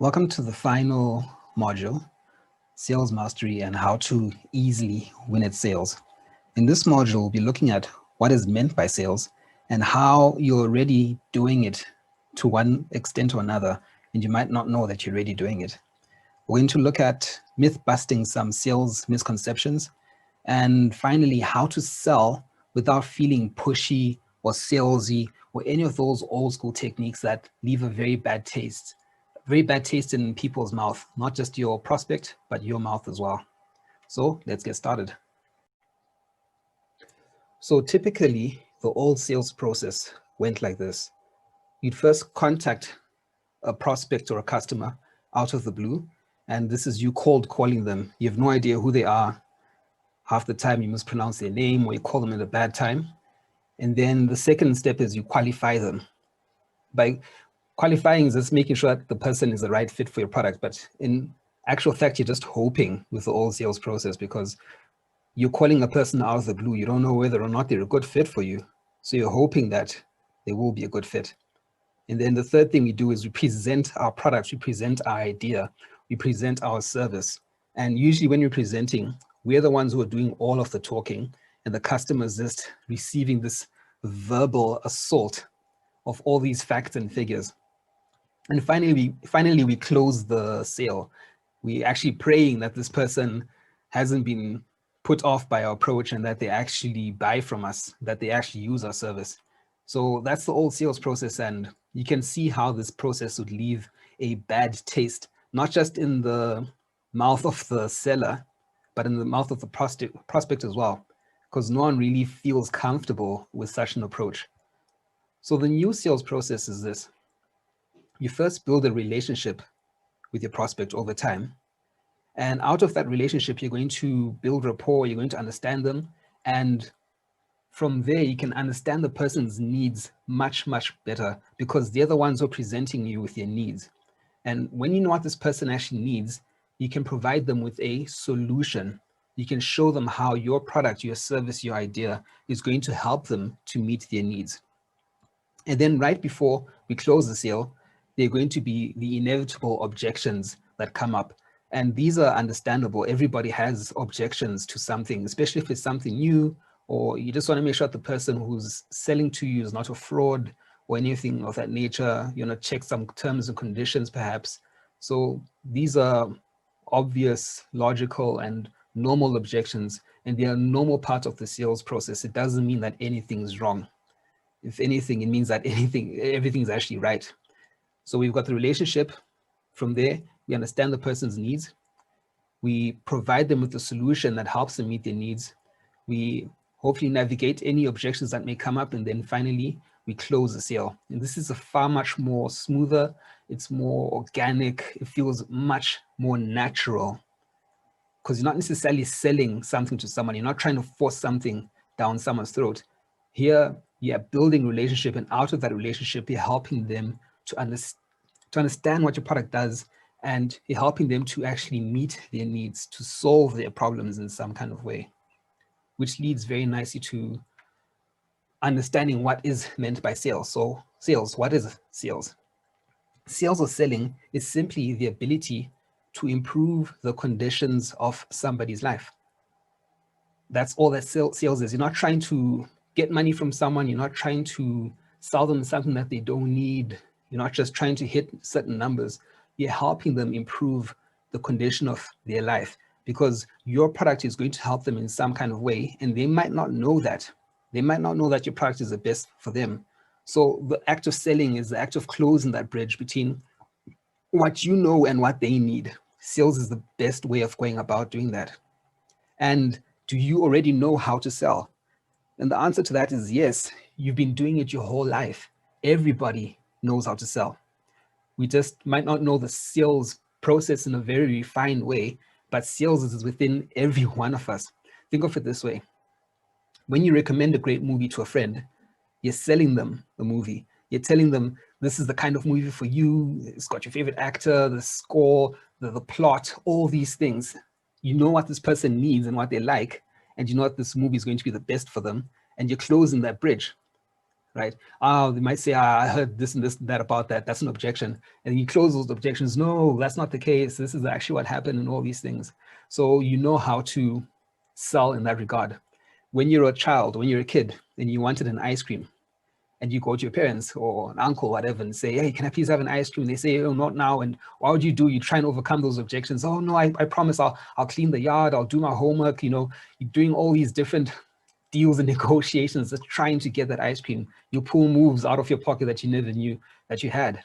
Welcome to the final module, Sales Mastery and how to easily win at sales. In this module, we'll be looking at what is meant by sales and how you're already doing it to one extent or another, and you might not know that you're already doing it. We're going to look at myth busting some sales misconceptions, and finally, how to sell without feeling pushy or salesy or any of those old school techniques that leave a very bad taste in people's mouth, not just your prospect, but your mouth as well. So let's get started. So typically, the old sales process went like this. You'd first contact a prospect or a customer out of the blue, and this is you cold calling them. You have no idea who they are. Half the time you mispronounce their name or you call them at a bad time. And then the second step is you qualify them. By qualifying is just making sure that the person is the right fit for your product. But in actual fact, you're just hoping with the old sales process because you're calling a person out of the blue. You don't know whether or not they're a good fit for you. So you're hoping that they will be a good fit. And then the third thing we do is we present our products, we present our idea, we present our service. And usually when you're presenting, we're the ones who are doing all of the talking and the customer is just receiving this verbal assault of all these facts and figures. And finally, we close the sale. We're actually praying that this person hasn't been put off by our approach and that they actually buy from us, that they actually use our service. So that's the old sales process. And you can see how this process would leave a bad taste, not just in the mouth of the seller, but in the mouth of the prospect as well, because no one really feels comfortable with such an approach. So the new sales process is this. You first build a relationship with your prospect over time. And out of that relationship, you're going to build rapport, you're going to understand them. And from there, you can understand the person's needs much, much better because they're the ones who are presenting you with their needs. And when you know what this person actually needs, you can provide them with a solution. You can show them how your product, your service, your idea is going to help them to meet their needs. And then right before we close the sale, there are going to be the inevitable objections that come up. And these are understandable. Everybody has objections to something, especially if it's something new, or you just want to make sure that the person who's selling to you is not a fraud or anything of that nature. You want to check some terms and conditions perhaps. So these are obvious, logical, and normal objections, and they are a normal part of the sales process. It doesn't mean that anything's wrong. If anything, it means that everything's actually right. So we've got the relationship. From there, we understand the person's needs. We provide them with a solution that helps them meet their needs. We hopefully navigate any objections that may come up. And then finally, we close the sale. And this is a far much more smoother. It's more organic. It feels much more natural because you're not necessarily selling something to someone. You're not trying to force something down someone's throat. Here, you're building relationship, and out of that relationship, you're helping them to understand what your product does, and you're helping them to actually meet their needs, to solve their problems in some kind of way, which leads very nicely to understanding what is meant by sales. So sales, what is sales? Sales or selling is simply the ability to improve the conditions of somebody's life. That's all that sales is. You're not trying to get money from someone. You're not trying to sell them something that they don't need. You're not just trying to hit certain numbers. You're helping them improve the condition of their life because your product is going to help them in some kind of way, and they might not know that. They might not know that your product is the best for them. So the act of selling is the act of closing that bridge between what you know and what they need. Sales is the best way of going about doing that. And do you already know how to sell? And the answer to that is yes. You've been doing it your whole life. Everybody knows how to sell. We just might not know the sales process in a very refined way, but sales is within every one of us. Think of it this way. When you recommend a great movie to a friend, you're selling them a movie. You're telling them, this is the kind of movie for you. It's got your favorite actor, the score, the plot, all these things. You know what this person needs and what they like, and you know that this movie is going to be the best for them, and you're closing that bridge, right? They might say, I heard this and this and that about that. That's an objection. And you close those objections. No, that's not the case. This is actually what happened and all these things. So you know how to sell in that regard. When you're a child, when you're a kid, and you wanted an ice cream, and you go to your parents or an uncle, whatever, and say, hey, can I please have an ice cream? They say, oh, not now. And what would you do? You try and overcome those objections. Oh, no, I promise I'll clean the yard. I'll do my homework. You know, you're doing all these different deals and negotiations, just trying to get that ice cream. You pull moves out of your pocket that you never knew that you had.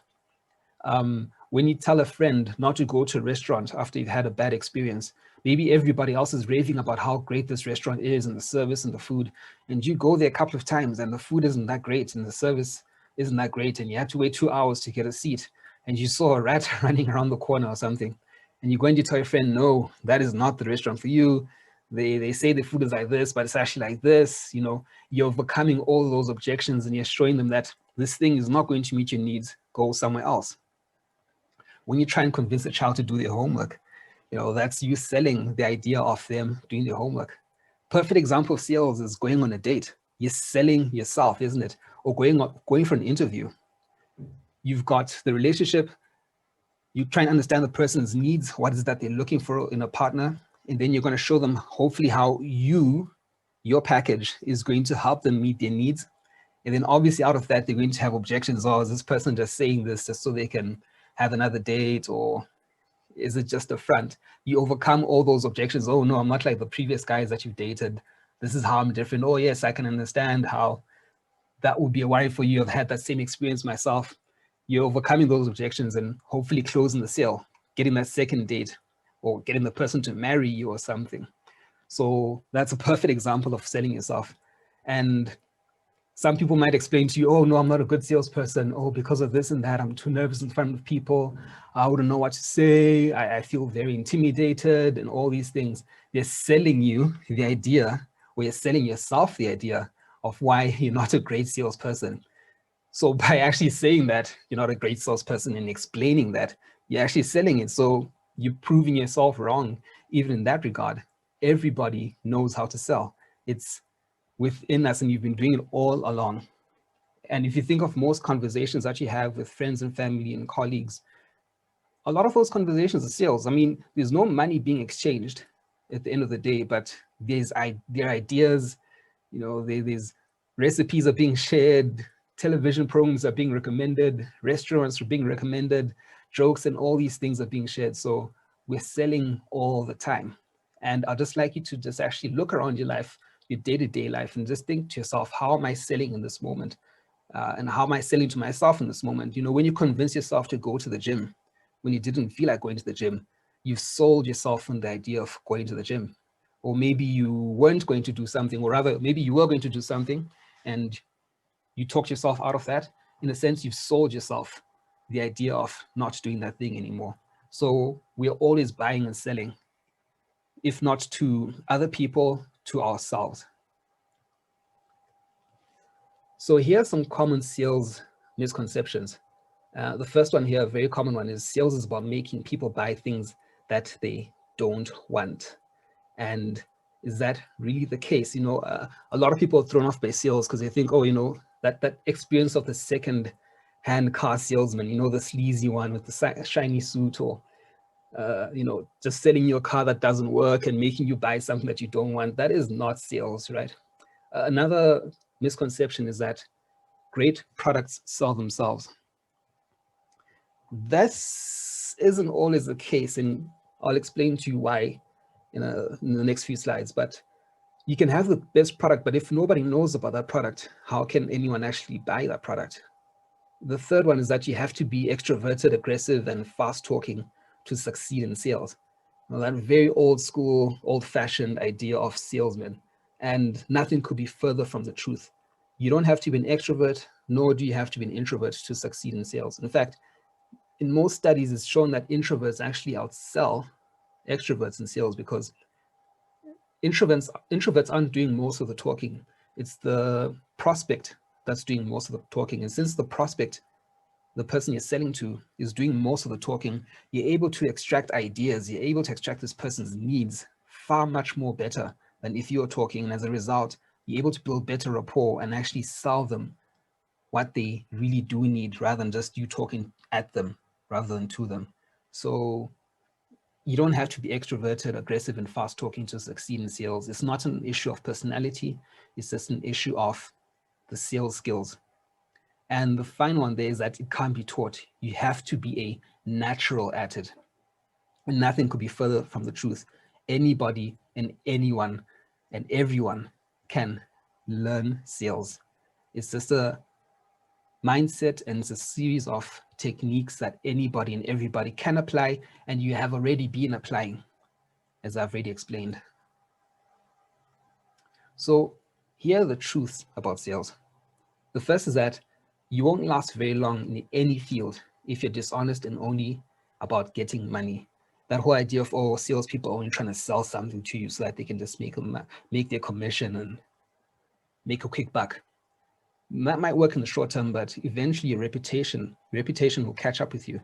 When you tell a friend not to go to a restaurant after you've had a bad experience, maybe everybody else is raving about how great this restaurant is and the service and the food, and you go there a couple of times and the food isn't that great and the service isn't that great, and you have to wait 2 hours to get a seat, and you saw a rat running around the corner or something, and you're going to tell your friend, no, that is not the restaurant for you. They say the food is like this, but it's actually like this. You know, you're overcoming all those objections and you're showing them that this thing is not going to meet your needs. Go somewhere else. When you try and convince a child to do their homework, you know, that's you selling the idea of them doing their homework. Perfect example of sales is going on a date. You're selling yourself, isn't it? Or going for an interview. You've got the relationship. You try and understand the person's needs. What is that they're looking for in a partner? And then you're going to show them hopefully how your package is going to help them meet their needs. And then obviously out of that, they're going to have objections. Oh, is this person just saying this just so they can have another date, or is it just a front? You overcome all those objections. Oh no, I'm not like the previous guys that you've dated. This is how I'm different. Oh yes, I can understand how that would be a worry for you. I've had that same experience myself. You're overcoming those objections and hopefully closing the sale, getting that second date, or getting the person to marry you or something. So that's a perfect example of selling yourself. And some people might explain to you, oh, no, I'm not a good salesperson. Oh, because of this and that, I'm too nervous in front of people. I wouldn't know what to say. I feel very intimidated and all these things. They're selling you the idea, or you're selling yourself the idea of why you're not a great salesperson. So by actually saying that you're not a great salesperson and explaining that, you're actually selling it. So you're proving yourself wrong, even in that regard. Everybody knows how to sell. It's within us, and you've been doing it all along. And if you think of most conversations that you have with friends and family and colleagues, a lot of those conversations are sales. I mean, there's no money being exchanged at the end of the day, but there are ideas, you know, there's recipes are being shared, television programs are being recommended, restaurants are being recommended, jokes and all these things are being shared. So we're selling all the time. And I'd just like you to just actually look around your life, your day-to-day life, and just think to yourself, how am I selling in this moment? And how am I selling to myself in this moment? You know, when you convince yourself to go to the gym, when you didn't feel like going to the gym, you've sold yourself on the idea of going to the gym. Or maybe you weren't going to do something, or rather, maybe you were going to do something and you talked yourself out of that. In a sense, you've sold yourself the idea of not doing that thing anymore. So we're always buying and selling, if not to other people, to ourselves. So here are some common sales misconceptions. The first one here, a very common one, is sales is about making people buy things that they don't want. And is that really the case? You know, a lot of people are thrown off by sales because they think, oh, you know, that experience of the second-hand car salesman, you know, the sleazy one with the shiny suit, or you know, just selling you a car that doesn't work and making you buy something that you don't want. That is not sales, right? Another misconception is that great products sell themselves. This isn't always the case, and I'll explain to you why in the next few slides. But you can have the best product, but if nobody knows about that product, how can anyone actually buy that product? The third one is that you have to be extroverted, aggressive, and fast talking to succeed in sales. Well, that very old school, old-fashioned idea of salesmen, and nothing could be further from the truth. You don't have to be an extrovert, nor do you have to be an introvert to succeed in sales. In fact, in most studies, it's shown that introverts actually outsell extroverts in sales, because introverts aren't doing most of the talking. It's the prospect that's doing most of the talking. And since the prospect, the person you're selling to, is doing most of the talking, you're able to extract ideas. You're able to extract this person's needs far much more better than if you're talking. And as a result, you're able to build better rapport and actually sell them what they really do need rather than just you talking at them rather than to them. So you don't have to be extroverted, aggressive, and fast talking to succeed in sales. It's not an issue of personality. It's just an issue of the sales skills. And the final one there is that it can't be taught. You have to be a natural at it. And nothing could be further from the truth. Anybody and anyone and everyone can learn sales. It's just a mindset, and it's a series of techniques that anybody and everybody can apply, and you have already been applying, as I've already explained. So here are the truths about sales. The first is that you won't last very long in any field if you're dishonest and only about getting money. That whole idea of, oh, salespeople are only trying to sell something to you so that they can just make their commission and make a quick buck. That might work in the short term, but eventually your reputation will catch up with you,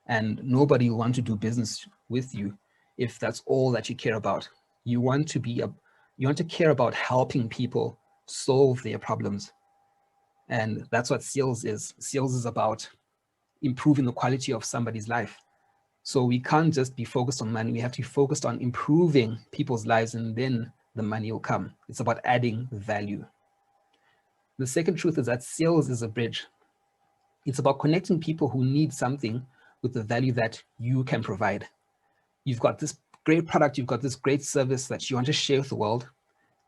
and nobody will want to do business with you if that's all that you care about. You want to care about helping people solve their problems. And that's what sales is. Sales is about improving the quality of somebody's life. So we can't just be focused on money. We have to be focused on improving people's lives, and then the money will come. It's about adding value. The second truth is that sales is a bridge. It's about connecting people who need something with the value that you can provide. You've got this great product, you've got this great service that you want to share with the world.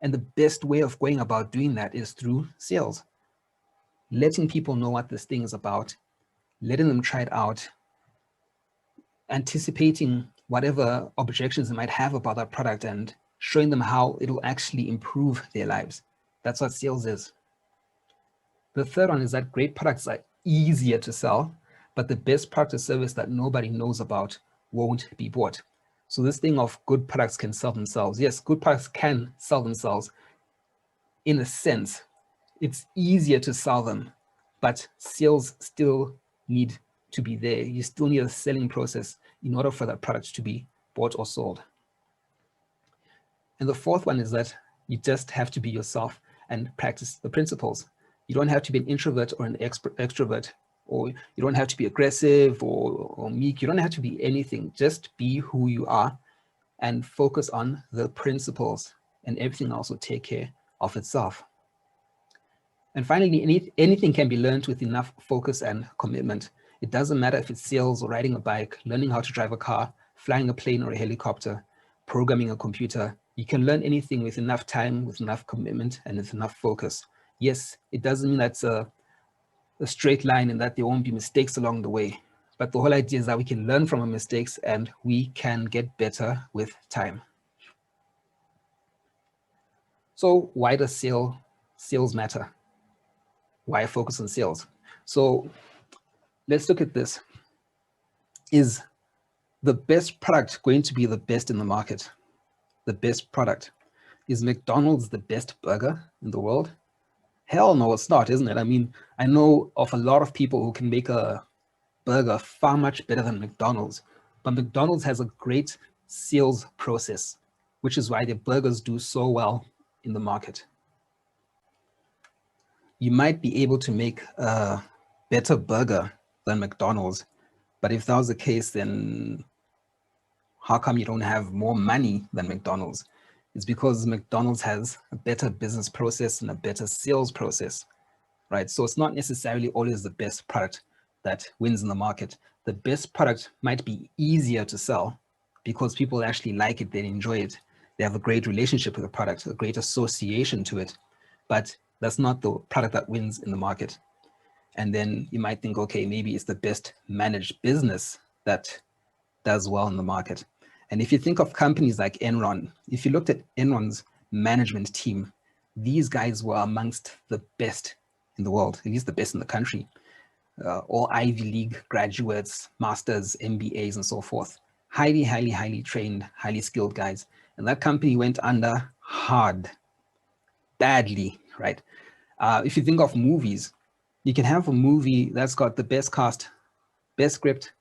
And the best way of going about doing that is through sales. Letting people know what this thing is about, letting them try it out, anticipating whatever objections they might have about that product and showing them how it'll actually improve their lives. That's what sales is. The third one is that great products are easier to sell, but the best product or service that nobody knows about won't be bought. So this thing of good products can sell themselves. Yes, good products can sell themselves. In a sense, it's easier to sell them, but sales still need to be there. You still need a selling process in order for that product to be bought or sold. And the fourth one is that you just have to be yourself and practice the principles. You don't have to be an introvert or an extrovert, or you don't have to be aggressive or meek. You don't have to be anything. Just be who you are and focus on the principles, and everything else will take care of itself. And finally, anything can be learned with enough focus and commitment. It doesn't matter if it's sales or riding a bike, learning how to drive a car, flying a plane or a helicopter, programming a computer. You can learn anything with enough time, with enough commitment, and with enough focus. Yes, it doesn't mean that's a straight line and that there won't be mistakes along the way. But the whole idea is that we can learn from our mistakes and we can get better with time. So why does sales matter? Why focus on sales? So let's look at this. Is the best product going to be the best in the market? The best product? Is McDonald's the best burger in the world? Hell no, it's not, isn't it? I mean, I know of a lot of people who can make a burger far much better than McDonald's, but McDonald's has a great sales process, which is why their burgers do so well in the market. You might be able to make a better burger than McDonald's, but if that was the case, then how come you don't have more money than McDonald's? It's because McDonald's has a better business process and a better sales process, right? So it's not necessarily always the best product that wins in the market. The best product might be easier to sell because people actually like it, they enjoy it. They have a great relationship with the product, a great association to it, but that's not the product that wins in the market. And then you might think, okay, maybe it's the best managed business that does well in the market. And if you think of companies like Enron, if you looked at Enron's management team, these guys were amongst the best in the world, at least the best in the country. All Ivy League graduates, masters, MBAs, and so forth. Highly, highly, highly trained, highly skilled guys. And that company went under hard, badly, right? If you think of movies, you can have a movie that's got the best cast, best script,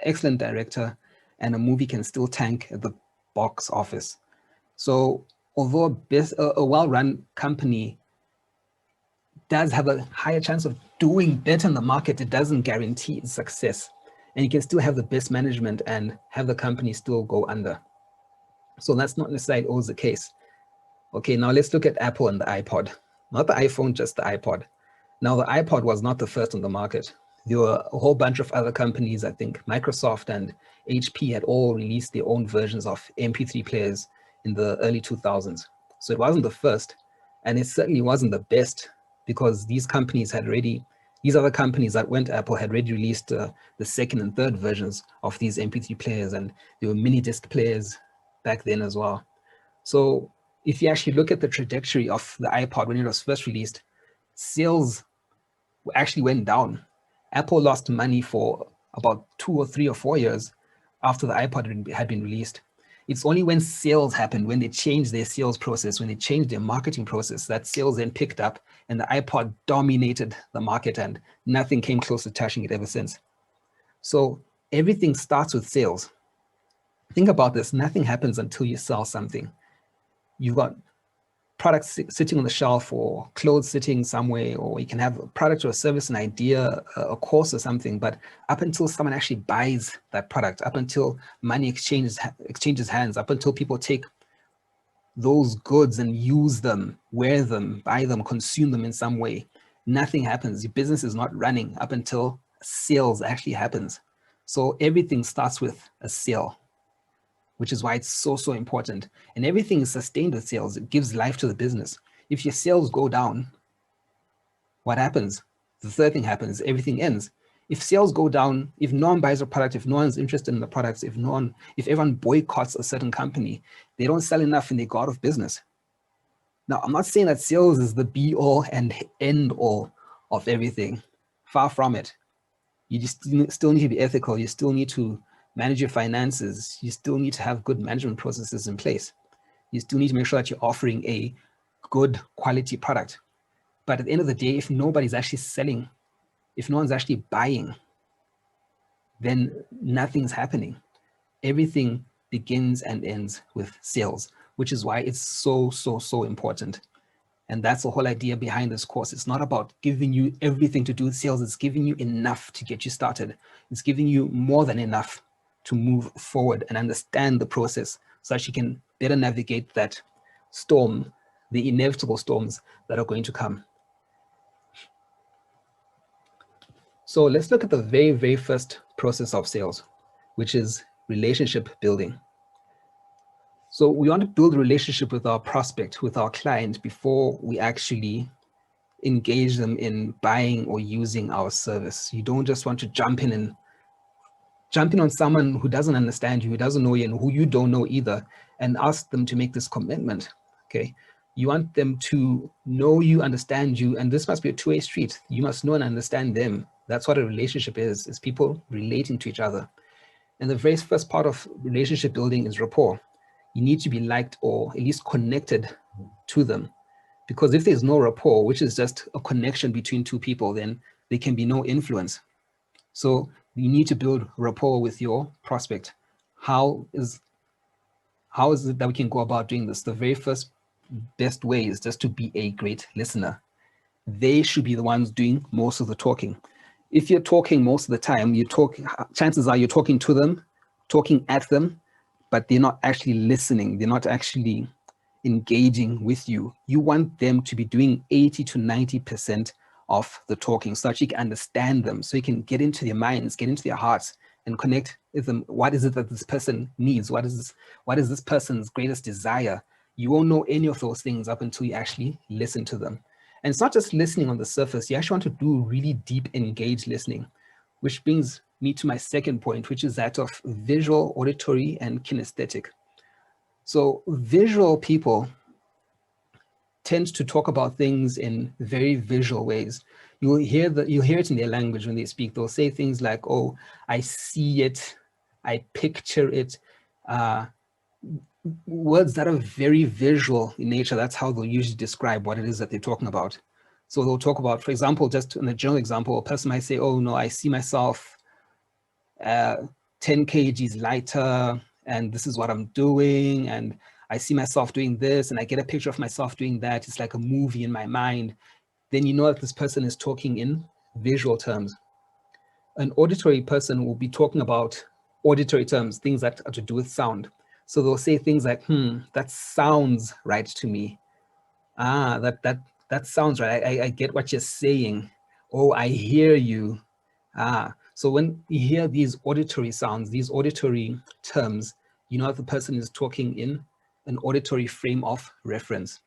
excellent director, and a movie can still tank at the box office. So although a well-run company does have a higher chance of doing better in the market, it doesn't guarantee its success. And you can still have the best management and have the company still go under. So that's not necessarily always the case. Okay, now let's look at Apple and the iPod. Not the iPhone, just the iPod. Now, the iPod was not the first on the market. There were a whole bunch of other companies. I think Microsoft and HP had all released their own versions of MP3 players in the early 2000s. So it wasn't the first, and it certainly wasn't the best, because these companies had already, these other companies that went Apple had already released the second and third versions of these MP3 players, and there were mini disc players back then as well. So if you actually look at the trajectory of the iPod when it was first released, sales actually went down. Apple lost money for about 2 or 3 or 4 years after the iPod had been released. It's only when sales happened, when they changed their sales process, when they changed their marketing process, that sales then picked up and the iPod dominated the market, and nothing came close to touching it ever since. So everything starts with sales. Think about this. Nothing happens until you sell something. You've got products sitting on the shelf, or clothes sitting somewhere, or you can have a product or a service, an idea, a course or something, but up until someone actually buys that product, up until money exchanges hands, up until people take those goods and use them, wear them, buy them, consume them in some way, nothing happens. Your business is not running up until sales actually happens. So everything starts with a sale, which is why it's so, so important. And everything is sustained with sales. It gives life to the business. If your sales go down, what happens? The third thing happens, everything ends. If sales go down, if no one buys a product, if no one's interested in the products, if everyone boycotts a certain company, they don't sell enough and they go out of business. Now, I'm not saying that sales is the be all and end all of everything. Far from it. You just still need to be ethical. You still need to manage your finances. You still need to have good management processes in place. You still need to make sure that you're offering a good quality product. But at the end of the day, if nobody's actually selling, if no one's actually buying, then nothing's happening. Everything begins and ends with sales, which is why it's so, so, so important. And that's the whole idea behind this course. It's not about giving you everything to do with sales. It's giving you enough to get you started. It's giving you more than enough to move forward and understand the process so that you can better navigate that storm, the inevitable storms that are going to come. So let's look at the very, very first process of sales, which is relationship building. So we want to build a relationship with our prospect, with our client, before we actually engage them in buying or using our service. You don't just want to jump in on someone who doesn't understand you, who doesn't know you, and who you don't know either, and ask them to make this commitment, okay? You want them to know you, understand you, and this must be a two-way street. You must know and understand them. That's what a relationship is people relating to each other. And the very first part of relationship building is rapport. You need to be liked or at least connected to them. Because if there's no rapport, which is just a connection between two people, then there can be no influence. So you need to build rapport with your prospect. How is it that we can go about doing this? The very first best way is just to be a great listener. They should be the ones doing most of the talking. If you're talking most of the time, chances are you're talking to them, talking at them, but they're not actually listening. They're not actually engaging with you. You want them to be doing 80 to 90% of the talking so that you can understand them, so you can get into their minds, get into their hearts, and connect with them. What is it that this person needs? What is this person's greatest desire? You won't know any of those things up until you actually listen to them. And it's not just listening on the surface. You actually want to do really deep, engaged listening, which brings me to my second point, which is that of visual, auditory, and kinesthetic. So visual people tend to talk about things in very visual ways. You'll hear it in their language when they speak. They'll say things like, "Oh, I see it, I picture it." Words that are very visual in nature. That's how they'll usually describe what it is that they're talking about. So they'll talk about, for example, just in a general example, a person might say, "Oh no, I see myself 10 kgs lighter, and this is what I'm doing, and I see myself doing this, and I get a picture of myself doing that. It's like a movie in my mind." then you know that this person is talking in visual terms. An auditory person will be talking about auditory terms, things that are to do with sound. So they'll say things like, that sounds right to me. That sounds right. I get what you're saying. Oh, I hear you. So when you hear these auditory sounds, these auditory terms, you know that the person is talking in an auditory frame of reference.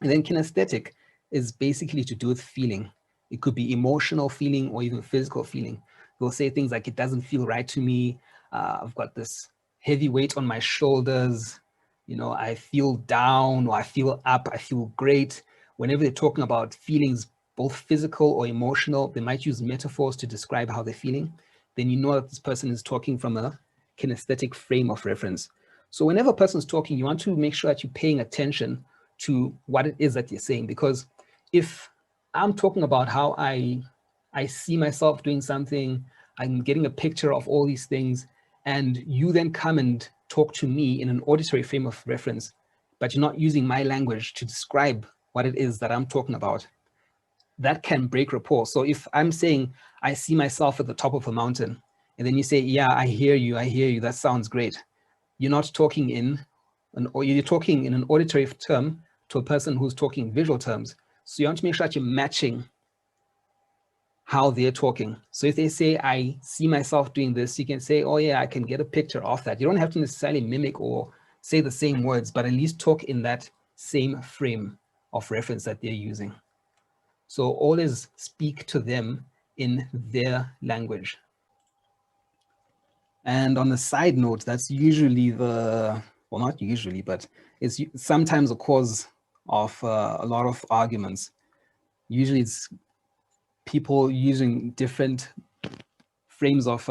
And then kinesthetic is basically to do with feeling. It could be emotional feeling or even physical feeling. They'll say things like, it doesn't feel right to me. I've got this heavy weight on my shoulders. You know, I feel down or I feel up, I feel great. Whenever they're talking about feelings, both physical or emotional, they might use metaphors to describe how they're feeling. Then you know that this person is talking from a kinesthetic frame of reference. So whenever a person's talking, you want to make sure that you're paying attention to what it is that you're saying. Because if I'm talking about how I see myself doing something, I'm getting a picture of all these things, and you then come and talk to me in an auditory frame of reference, but you're not using my language to describe what it is that I'm talking about, that can break rapport. So if I'm saying, I see myself at the top of a mountain, and then you say, yeah, I hear you, that sounds great. You're not talking in or you're talking in an auditory term to a person who's talking visual terms. So you want to make sure that you're matching how they're talking. So if they say, I see myself doing this, you can say, oh yeah, I can get a picture of that. You don't have to necessarily mimic or say the same words, but at least talk in that same frame of reference that they're using. So always speak to them in their language. And on a side note, that's usually well, not usually, but it's sometimes a cause of a lot of arguments. Usually it's people using different frames of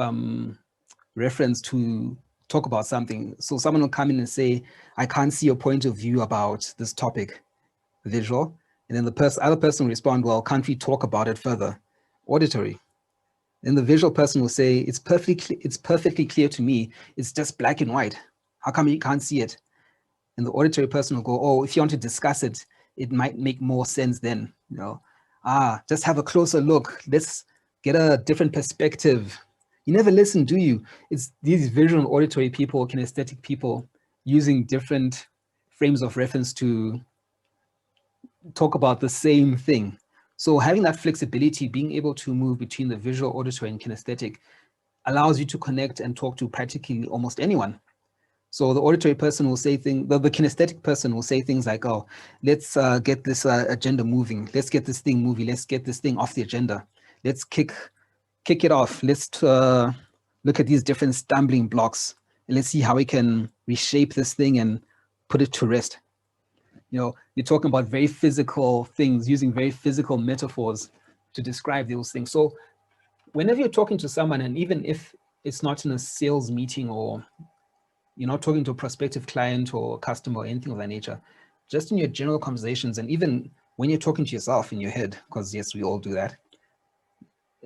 reference to talk about something. So someone will come in and say, I can't see your point of view about this topic, visual. And then the other person will respond, well, can't we talk about it further? Auditory. Then the visual person will say, it's perfectly clear to me. It's just black and white. How come you can't see it? And the auditory person will go, oh, if you want to discuss it, it might make more sense then. You know, just have a closer look. Let's get a different perspective. You never listen, do you? It's these visual and auditory people, kinesthetic people, using different frames of reference to talk about the same thing. So having that flexibility, being able to move between the visual, auditory, and kinesthetic allows you to connect and talk to practically almost anyone. So the auditory person will say things, the kinesthetic person will say things like, oh, let's get this agenda moving. Let's get this thing moving. Let's get this thing off the agenda. Let's kick it off. Let's look at these different stumbling blocks and let's see how we can reshape this thing and put it to rest. You know, you're talking about very physical things, using very physical metaphors to describe those things. So whenever you're talking to someone, and even if it's not in a sales meeting or you're not talking to a prospective client or customer or anything of that nature, just in your general conversations, and even when you're talking to yourself in your head, because yes, we all do that,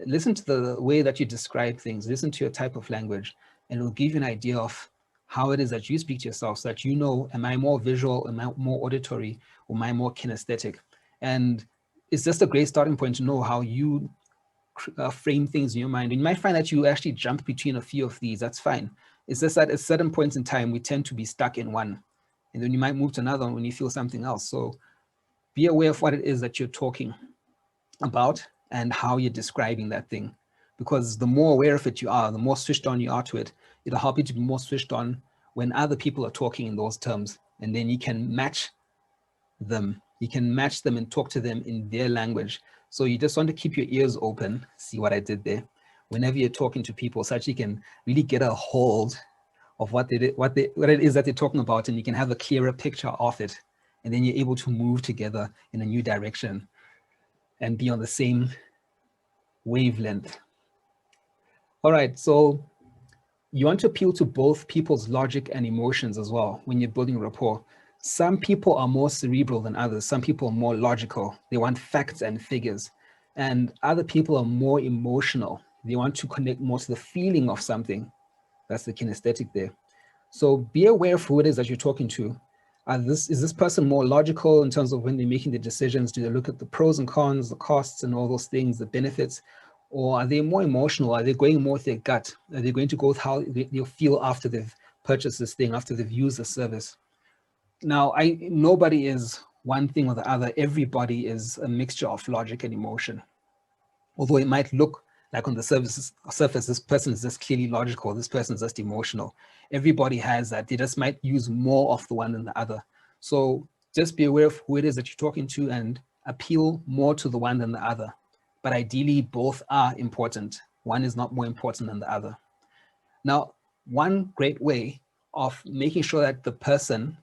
listen to the way that you describe things, listen to your type of language, and it will give you an idea of how it is that you speak to yourself so that you know, am I more visual, am I more auditory, or am I more kinesthetic? And it's just a great starting point to know how you frame things in your mind. And you might find that you actually jump between a few of these. That's fine. It's just that at certain points in time, we tend to be stuck in one. And then you might move to another one when you feel something else. So be aware of what it is that you're talking about and how you're describing that thing. Because the more aware of it you are, the more switched on you are to it, it'll help you to be more switched on when other people are talking in those terms. And then you can match them. You can match them and talk to them in their language. So you just want to keep your ears open. See what I did there? Whenever you're talking to people, so that you can really get a hold of what it is that they're talking about, and you can have a clearer picture of it. And then you're able to move together in a new direction and be on the same wavelength. All right, so you want to appeal to both people's logic and emotions as well when you're building rapport. Some people are more cerebral than others. Some people are more logical. They want facts and figures. And other people are more emotional. They want to connect more to the feeling of something. That's the kinesthetic there. So be aware of who it is that you're talking to. Is this person more logical in terms of when they're making the decisions? Do they look at the pros and cons, the costs and all those things, the benefits? Or are they more emotional? Are they going more with their gut? Are they going to go with how they'll feel after they've purchased this thing, after they've used the service? Now, nobody is one thing or the other. Everybody is a mixture of logic and emotion. Although it might look like on the surface, this person is just clearly logical, this person is just emotional. Everybody has that. They just might use more of the one than the other. So just be aware of who it is that you're talking to and appeal more to the one than the other. But ideally, both are important. One is not more important than the other. Now, one great way of making sure that the person,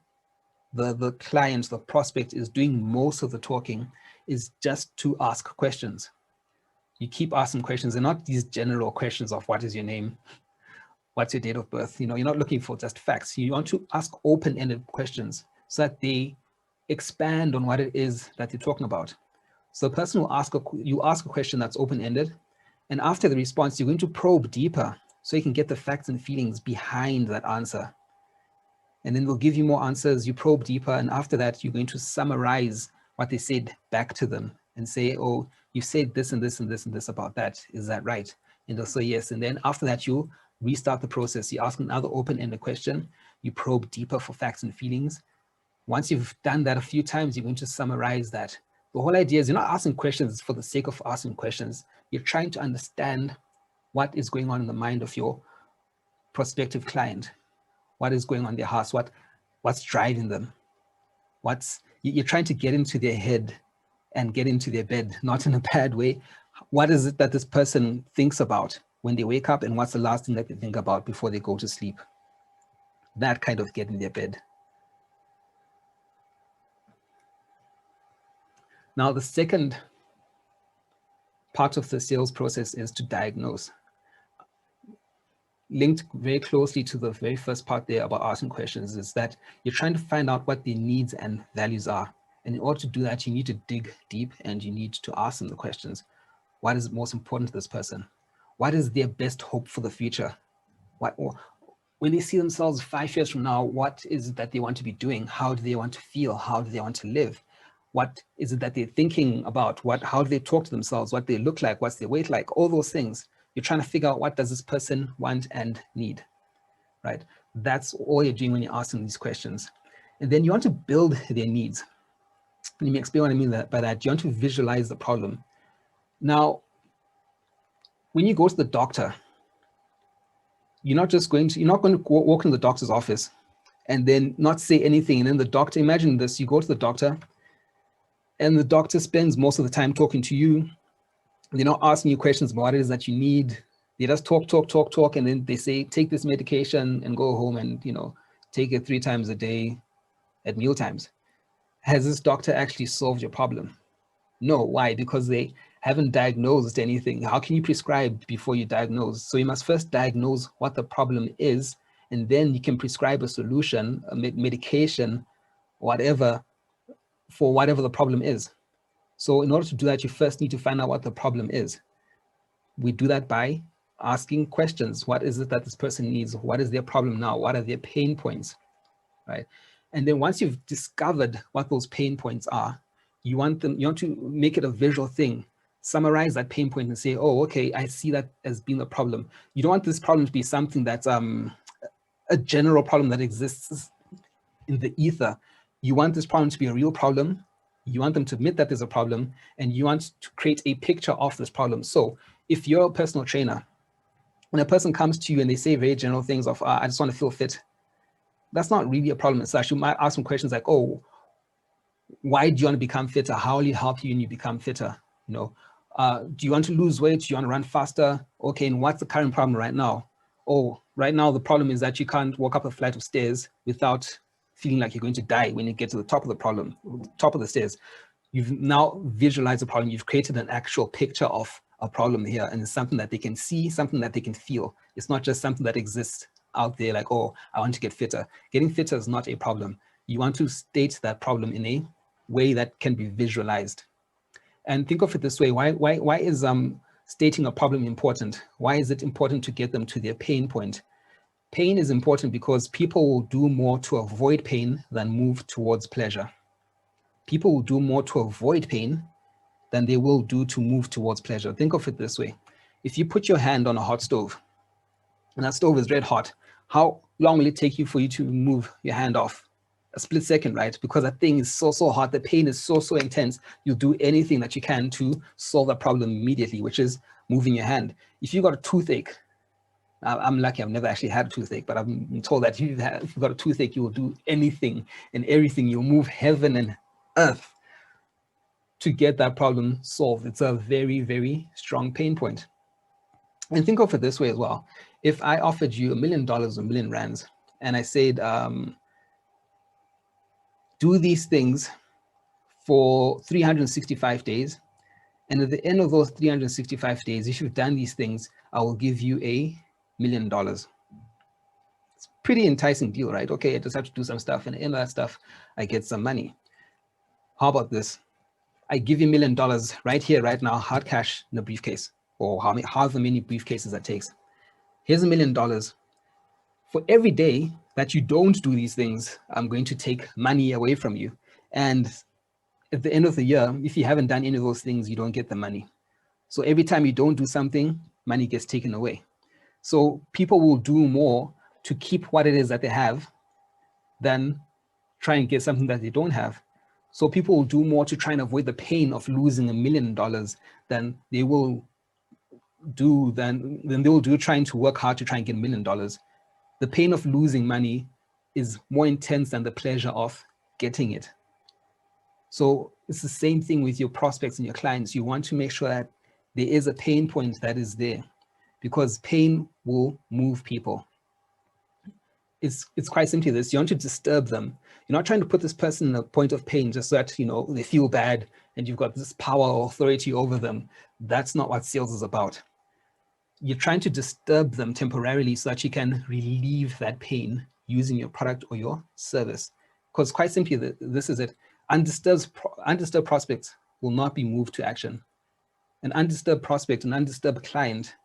the client, the prospect is doing most of the talking is just to ask questions. You keep asking questions. They're not these general questions of what is your name, what's your date of birth. You're not looking for just facts. You want to ask open-ended questions so that they expand on what it is that you're talking about. So the person will you ask a question that's open-ended, and after the response, you're going to probe deeper so you can get the facts and feelings behind that answer. And then they'll give you more answers, you probe deeper, and after that, you're going to summarize what they said back to them and say, oh, you said this and this and this and this about that. Is that right? And they'll say yes. And then after that, you restart the process. You ask another open-ended question. You probe deeper for facts and feelings. Once you've done that a few times, you're going to summarize that. The whole idea is you're not asking questions for the sake of asking questions. You're trying to understand what is going on in the mind of your prospective client. What is going on in their hearts? What's driving them? You're trying to get into their head and get into their bed, not in a bad way. What is it that this person thinks about when they wake up, and what's the last thing that they think about before they go to sleep? That kind of get in their bed. Now, the second part of the sales process is to diagnose. Linked very closely to the very first part there about asking questions is that you're trying to find out what their needs and values are. And in order to do that, you need to dig deep and you need to ask them the questions. What is most important to this person? What is their best hope for the future? When they see themselves 5 years from now, what is it that they want to be doing? How do they want to feel? How do they want to live? What is it that they're thinking about? How do they talk to themselves? What they look like? What's their weight like? All those things. You're trying to figure out what does this person want and need, right? That's all you're doing when you're asking these questions. And then you want to build their needs. Let me explain what I mean by that. You want to visualize the problem. Now, when you go to the doctor, you're not going to walk in the doctor's office and then not say anything. And then the doctor, imagine this, you go to the doctor and the doctor spends most of the time talking to you. They're not asking you questions about what it is that you need. They just talk, and then they say, take this medication and go home and, take it 3 times a day at meal times. Has this doctor actually solved your problem? No. Why? Because they haven't diagnosed anything. How can you prescribe before you diagnose? So you must first diagnose what the problem is, and then you can prescribe a solution, a medication, whatever, for whatever the problem is. So in order to do that, you first need to find out what the problem is. We do that by asking questions. What is it that this person needs? What is their problem now? What are their pain points, right? And then once you've discovered what those pain points are, you want to make it a visual thing. Summarize that pain point and say, oh, okay, I see that as being a problem. You don't want this problem to be something that's a general problem that exists in the ether. You want this problem to be a real problem. You want them to admit that there's a problem, and you want to create a picture of this problem. So if you're a personal trainer, when a person comes to you and they say very general things of, I just want to feel fit, that's not really a problem as such. You might ask them questions like, oh, why do you want to become fitter? How will it help you when you become fitter? Do you want to lose weight? Do you want to run faster? Okay, and what's the current problem right now? Oh, right now the problem is that you can't walk up a flight of stairs without feeling like you're going to die when you get to the top of the stairs. You've now visualized the problem. You've created an actual picture of a problem here, and it's something that they can see, something that they can feel. It's not just something that exists out there like, oh, I want to get fitter. Getting fitter is not a problem. You want to state that problem in a way that can be visualized. And think of it this way. Why is stating a problem important? Why is it important to get them to their pain point? Pain is important because people will do more to avoid pain than move towards pleasure. People will do more to avoid pain than they will do to move towards pleasure. Think of it this way. If you put your hand on a hot stove and that stove is red hot, how long will it take you for you to move your hand off? A split second, right? Because that thing is so hot, the pain is so intense, you'll do anything that you can to solve that problem immediately, which is moving your hand. If you got a toothache, I'm lucky, I've never actually had a toothache, but I've been told that if you've got a toothache, you will do anything and everything. You'll move heaven and earth to get that problem solved. It's a very, very strong pain point. And think of it this way as well. If I offered you $1 million or a million rands, and I said, do these things for 365 days, and at the end of those 365 days, if you've done these things, I will give you $1 million. It's a pretty enticing deal, right? Okay, I just have to do some stuff, and at the end of that stuff, I get some money. How about this? I give you $1 million right here, right now, hard cash in a briefcase, or however many briefcases that takes. Here's $1 million. For every day that you don't do these things, I'm going to take money away from you. And at the end of the year, if you haven't done any of those things, you don't get the money. So every time you don't do something, money gets taken away. So people will do more to keep what it is that they have than try and get something that they don't have. So people will do more to try and avoid the pain of losing $1 million than they will do trying to work hard to try and get $1 million. The pain of losing money is more intense than the pleasure of getting it. So it's the same thing with your prospects and your clients. You want to make sure that there is a pain point that is there, because pain will move people. It's quite simply this. You want to disturb them. You're not trying to put this person in a point of pain just so that, you know, they feel bad and you've got this power or authority over them. That's not what sales is about. You're trying to disturb them temporarily so that you can relieve that pain using your product or your service. Because quite simply, this is it. Undisturbed prospects will not be moved to action. An undisturbed prospect, an undisturbed client,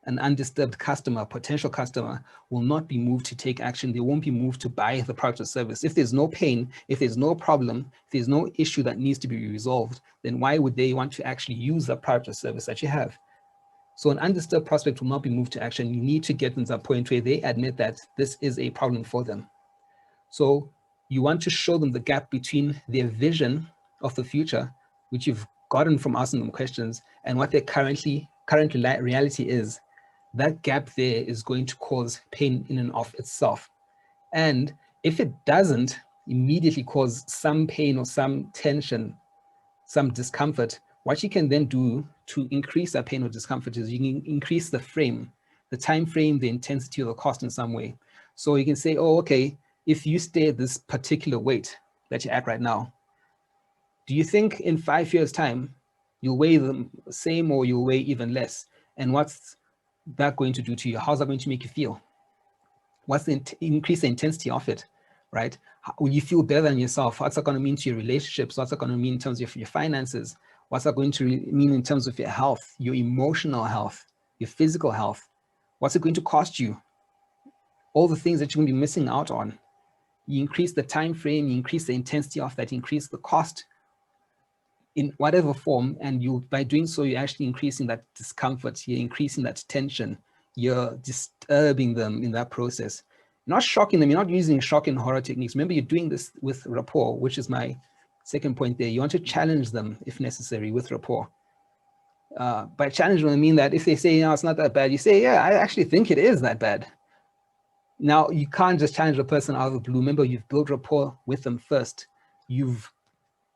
an undisturbed customer, potential customer, will not be moved to take action. They won't be moved to buy the product or service. If there's no pain, if there's no problem, if there's no issue that needs to be resolved, then why would they want to actually use the product or service that you have? So an undisturbed prospect will not be moved to action. You need to get them to that point where they admit that this is a problem for them. So you want to show them the gap between their vision of the future, which you've gotten from asking them questions, and what their currently reality is. That gap there is going to cause pain in and of itself. And if it doesn't immediately cause some pain or some tension, some discomfort, what you can then do to increase that pain or discomfort is you can increase the frame, the time frame, the intensity, or the cost in some way. So you can say, oh, okay, if you stay at this particular weight that you're at right now, do you think in 5 years' time, you'll weigh the same or you'll weigh even less? And what's that going to do to you? How's that going to make you feel? What's the increase the intensity of it, right? Will you feel better than yourself? What's that going to mean to your relationships? What's that going to mean in terms of your finances? What's that going to mean in terms of your health, your emotional health, your physical health? What's it going to cost you? All the things that you're going to be missing out on. You increase the time frame, you increase the intensity of that, increase the cost in whatever form, and by doing so, you're actually increasing that discomfort, you're increasing that tension, you're disturbing them in that process. You're not shocking them, you're not using shock and horror techniques. Remember, you're doing this with rapport, which is my second point there. You want to challenge them if necessary with rapport. By challenge them, I mean that if they say, no, it's not that bad, you say, yeah, I actually think it is that bad. Now, you can't just challenge a person out of the blue. Remember, you've built rapport with them first. You've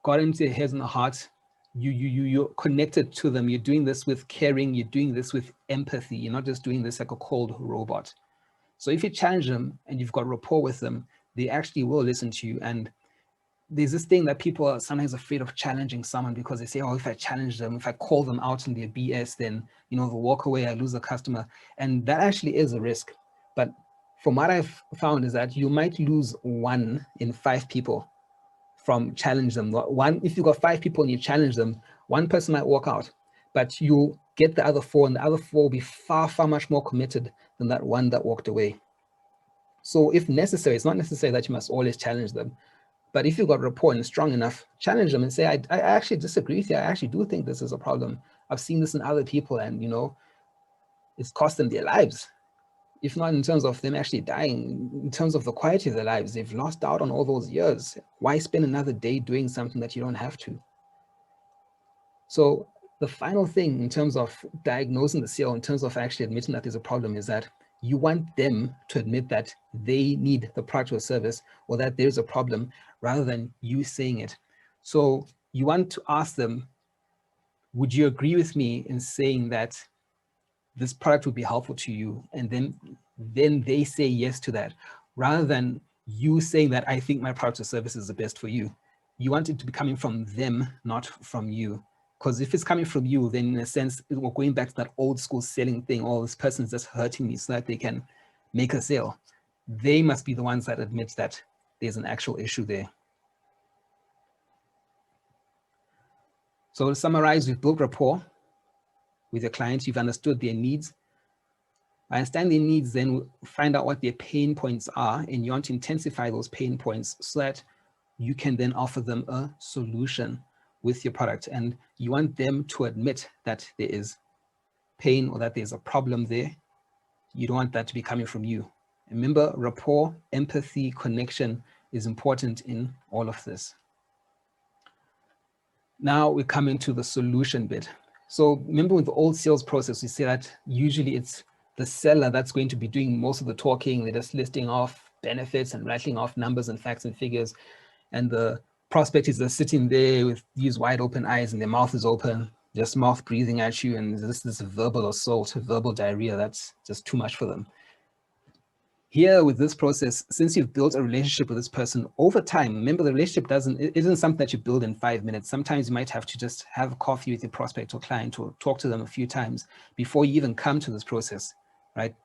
got into their heads and the hearts. You're connected to them. You're doing this with caring. You're doing this with empathy. You're not just doing this like a cold robot. So if you challenge them and you've got rapport with them, they actually will listen to you. And there's this thing that people are sometimes afraid of challenging someone because they say, oh, if I challenge them, if I call them out in their BS, then, you know, they'll walk away, I lose a customer. And that actually is a risk. But from what I've found is that you might lose 1 in 5 people from challenge them. If you've got 5 people and you challenge them, 1 person might walk out, but you'll get the other 4, and the other 4 will be far, far much more committed than that 1 that walked away. So if necessary, it's not necessary that you must always challenge them. But if you've got rapport and strong enough, challenge them and say, I actually disagree with you. I actually do think this is a problem. I've seen this in other people and, you know, it's cost them their lives. If not in terms of them actually dying, in terms of the quality of their lives, they've lost out on all those years. Why spend another day doing something that you don't have to? So the final thing in terms of diagnosing the sale, in terms of actually admitting that there's a problem, is that you want them to admit that they need the product or service, or that there's a problem, rather than you saying it. So you want to ask them, would you agree with me in saying that this product would be helpful to you? And then they say yes to that, rather than you saying that I think my product or service is the best for you. You want it to be coming from them, not from you. Because if it's coming from you, then in a sense, we're going back to that old school selling thing. Oh, this person's just hurting me so that they can make a sale. They must be the ones that admit that there's an actual issue there. So to summarize, we've built rapport with your clients. You've understood their needs. By understanding their needs, then find out what their pain points are, and you want to intensify those pain points so that you can then offer them a solution with your product. And you want them to admit that there is pain or that there's a problem there. You don't want that to be coming from you. Remember, rapport, empathy, connection is important in all of this. Now we come into the solution bit. So remember with the old sales process, we say that usually it's the seller that's going to be doing most of the talking. They're just listing off benefits and rattling off numbers and facts and figures. And the prospect is just sitting there with these wide open eyes and their mouth is open, just mouth breathing at you. And this verbal assault, verbal diarrhea, that's just too much for them. Here with this process, since you've built a relationship with this person over time, remember the relationship isn't something that you build in 5 minutes. Sometimes you might have to just have coffee with your prospect or client or talk to them a few times before you even come to this process, right?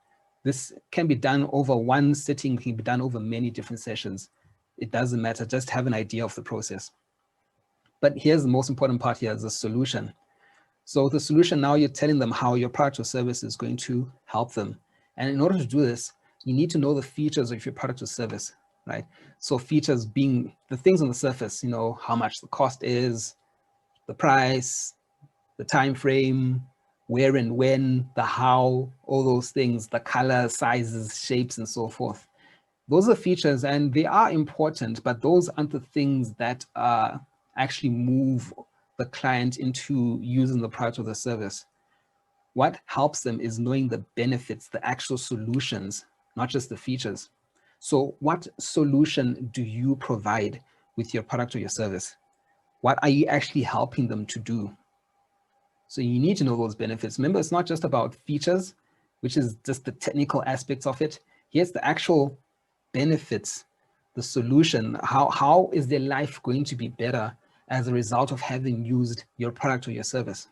This can be done over one sitting, can be done over many different sessions. It doesn't matter, just have an idea of the process. But here's the most important part here is the solution. So the solution, now you're telling them how your product or service is going to help them. And in order to do this, you need to know the features of your product or service, right? So features being the things on the surface, you know, how much the cost is, the price, the time frame, where and when, the how, all those things, the color, sizes, shapes, and so forth. Those are features and they are important, but those aren't the things that actually move the client into using the product or the service. What helps them is knowing the benefits, the actual solutions, not just the features. So what solution do you provide with your product or your service? What are you actually helping them to do? So you need to know those benefits. Remember, it's not just about features, which is just the technical aspects of it. Here's the actual benefits, the solution. How is their life going to be better as a result of having used your product or your service?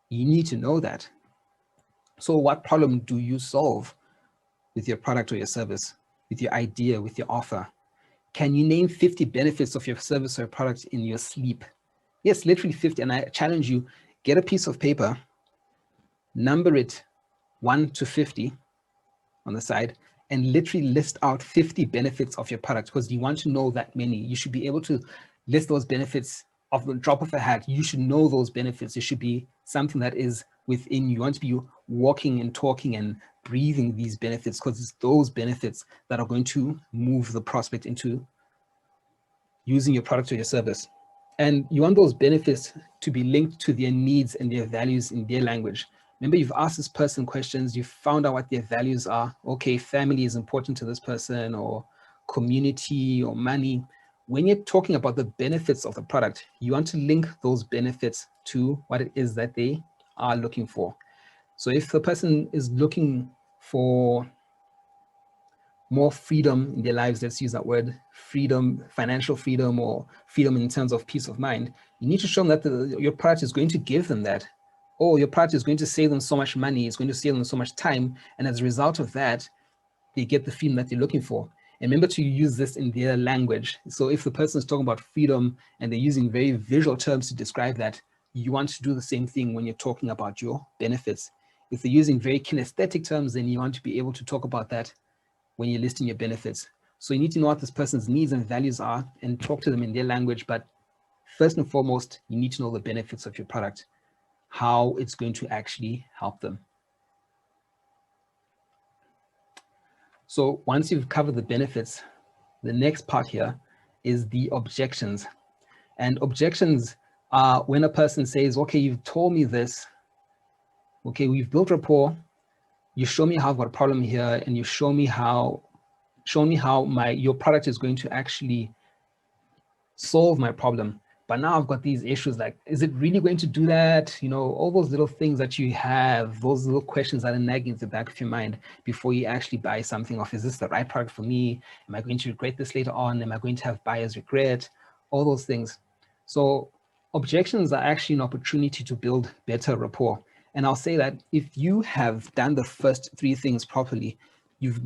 You need to know that. So what problem do you solve with your product or your service, with your idea, with your offer? Can you name 50 benefits of your service or product in your sleep? Yes, literally 50. And I challenge you, get a piece of paper, number it 1 to 50 on the side, and literally list out 50 benefits of your product, because you want to know that many. You should be able to list those benefits off the drop of a hat. You should know those benefits. It should be something that is within you. You want to be walking and talking and breathing these benefits, because it's those benefits that are going to move the prospect into using your product or your service. And you want those benefits to be linked to their needs and their values in their language. Remember, you've asked this person questions, you've found out what their values are. Okay, family is important to this person, or community, or money. When you're talking about the benefits of the product, you want to link those benefits to what it is that they are looking for. So if the person is looking for more freedom in their lives, let's use that word, freedom, financial freedom, or freedom in terms of peace of mind, you need to show them that your product is going to give them that. Oh, your product is going to save them so much money, it's going to save them so much time, and as a result of that, they get the freedom that they're looking for. And remember to use this in their language. So if the person is talking about freedom and they're using very visual terms to describe that, you want to do the same thing when you're talking about your benefits. If they're using very kinesthetic terms, then you want to be able to talk about that when you're listing your benefits. So you need to know what this person's needs and values are and talk to them in their language. But first and foremost, you need to know the benefits of your product, how it's going to actually help them. So once you've covered the benefits, the next part here is the objections. And objections are when a person says, okay, you've told me this. Okay, we've built rapport. You show me how I've got a problem here, and you show me how your product is going to actually solve my problem. But now I've got these issues, like, is it really going to do that? You know, all those little things that you have, those little questions that are nagging at the back of your mind before you actually buy something off. Is this the right product for me? Am I going to regret this later on? Am I going to have buyer's regret? All those things. So objections are actually an opportunity to build better rapport. And I'll say that if you have done the first three things properly, you've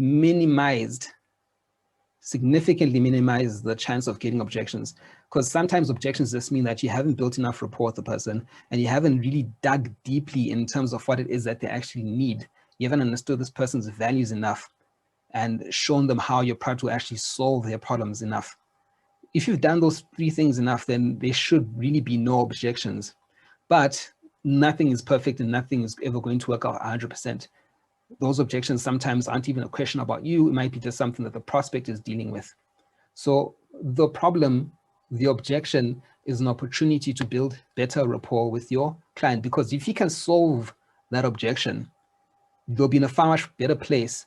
significantly minimized the chance of getting objections. Because sometimes objections just mean that you haven't built enough rapport with the person and you haven't really dug deeply in terms of what it is that they actually need. You haven't understood this person's values enough and shown them how your product will actually solve their problems enough. If you've done those three things enough, then there should really be no objections. But nothing is perfect and nothing is ever going to work out 100%. Those objections sometimes aren't even a question about you. It might be just something that the prospect is dealing with. So the objection is an opportunity to build better rapport with your client, because if you can solve that objection, they'll be in a far much better place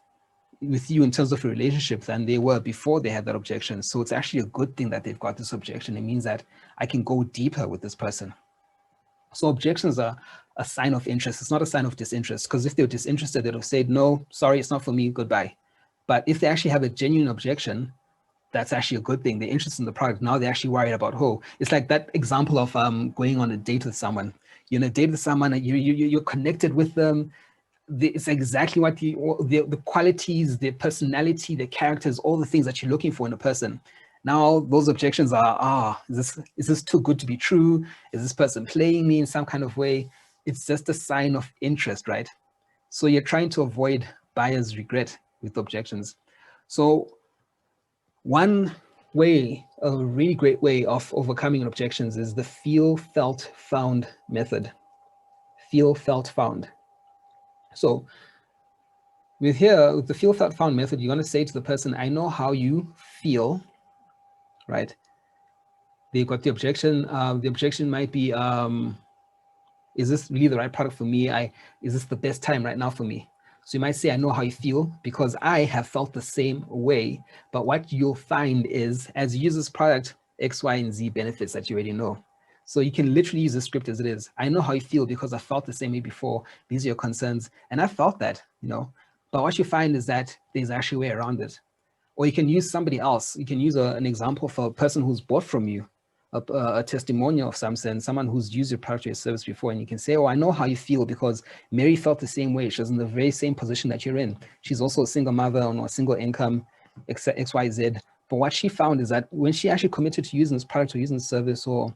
with you in terms of a relationship than they were before they had that objection. So it's actually a good thing that they've got this objection. It means that I can go deeper with this person. So objections are a sign of interest. It's not a sign of disinterest, because if they're disinterested, they'd have said, no, sorry, it's not for me, goodbye. But if they actually have a genuine objection, that's actually a good thing. They're interested in the product. Now they're actually worried about, it's like that example of going on a date with someone. You're on a date with someone and you're connected with them. It's exactly what the qualities, their personality, their characters, all the things that you're looking for in a person. Now those objections are, is this too good to be true? Is this person playing me in some kind of way? It's just a sign of interest, right? So you're trying to avoid buyer's regret with objections. So one way, a really great way of overcoming objections is the feel, felt, found method. Feel, felt, found. So with the feel, felt, found method, you're going to say to the person, I know how you feel, right? They've got the objection. The objection might be, is this really the right product for me? Is this the best time right now for me? So you might say, I know how you feel because I have felt the same way. But what you'll find is, as you use this product, X, Y, and Z benefits that you already know. So you can literally use the script as it is. I know how you feel because I felt the same way before. These are your concerns. And I felt that, But what you find is that there's actually a way around it. Or you can use somebody else. You can use an example for a person who's bought from you, a testimonial of some sense, someone who's used your product or your service before, and you can say, I know how you feel because Mary felt the same way. She was in the very same position that you're in. She's also a single mother on a single income, X, Y, Z. But what she found is that when she actually committed to using this product or using this service, or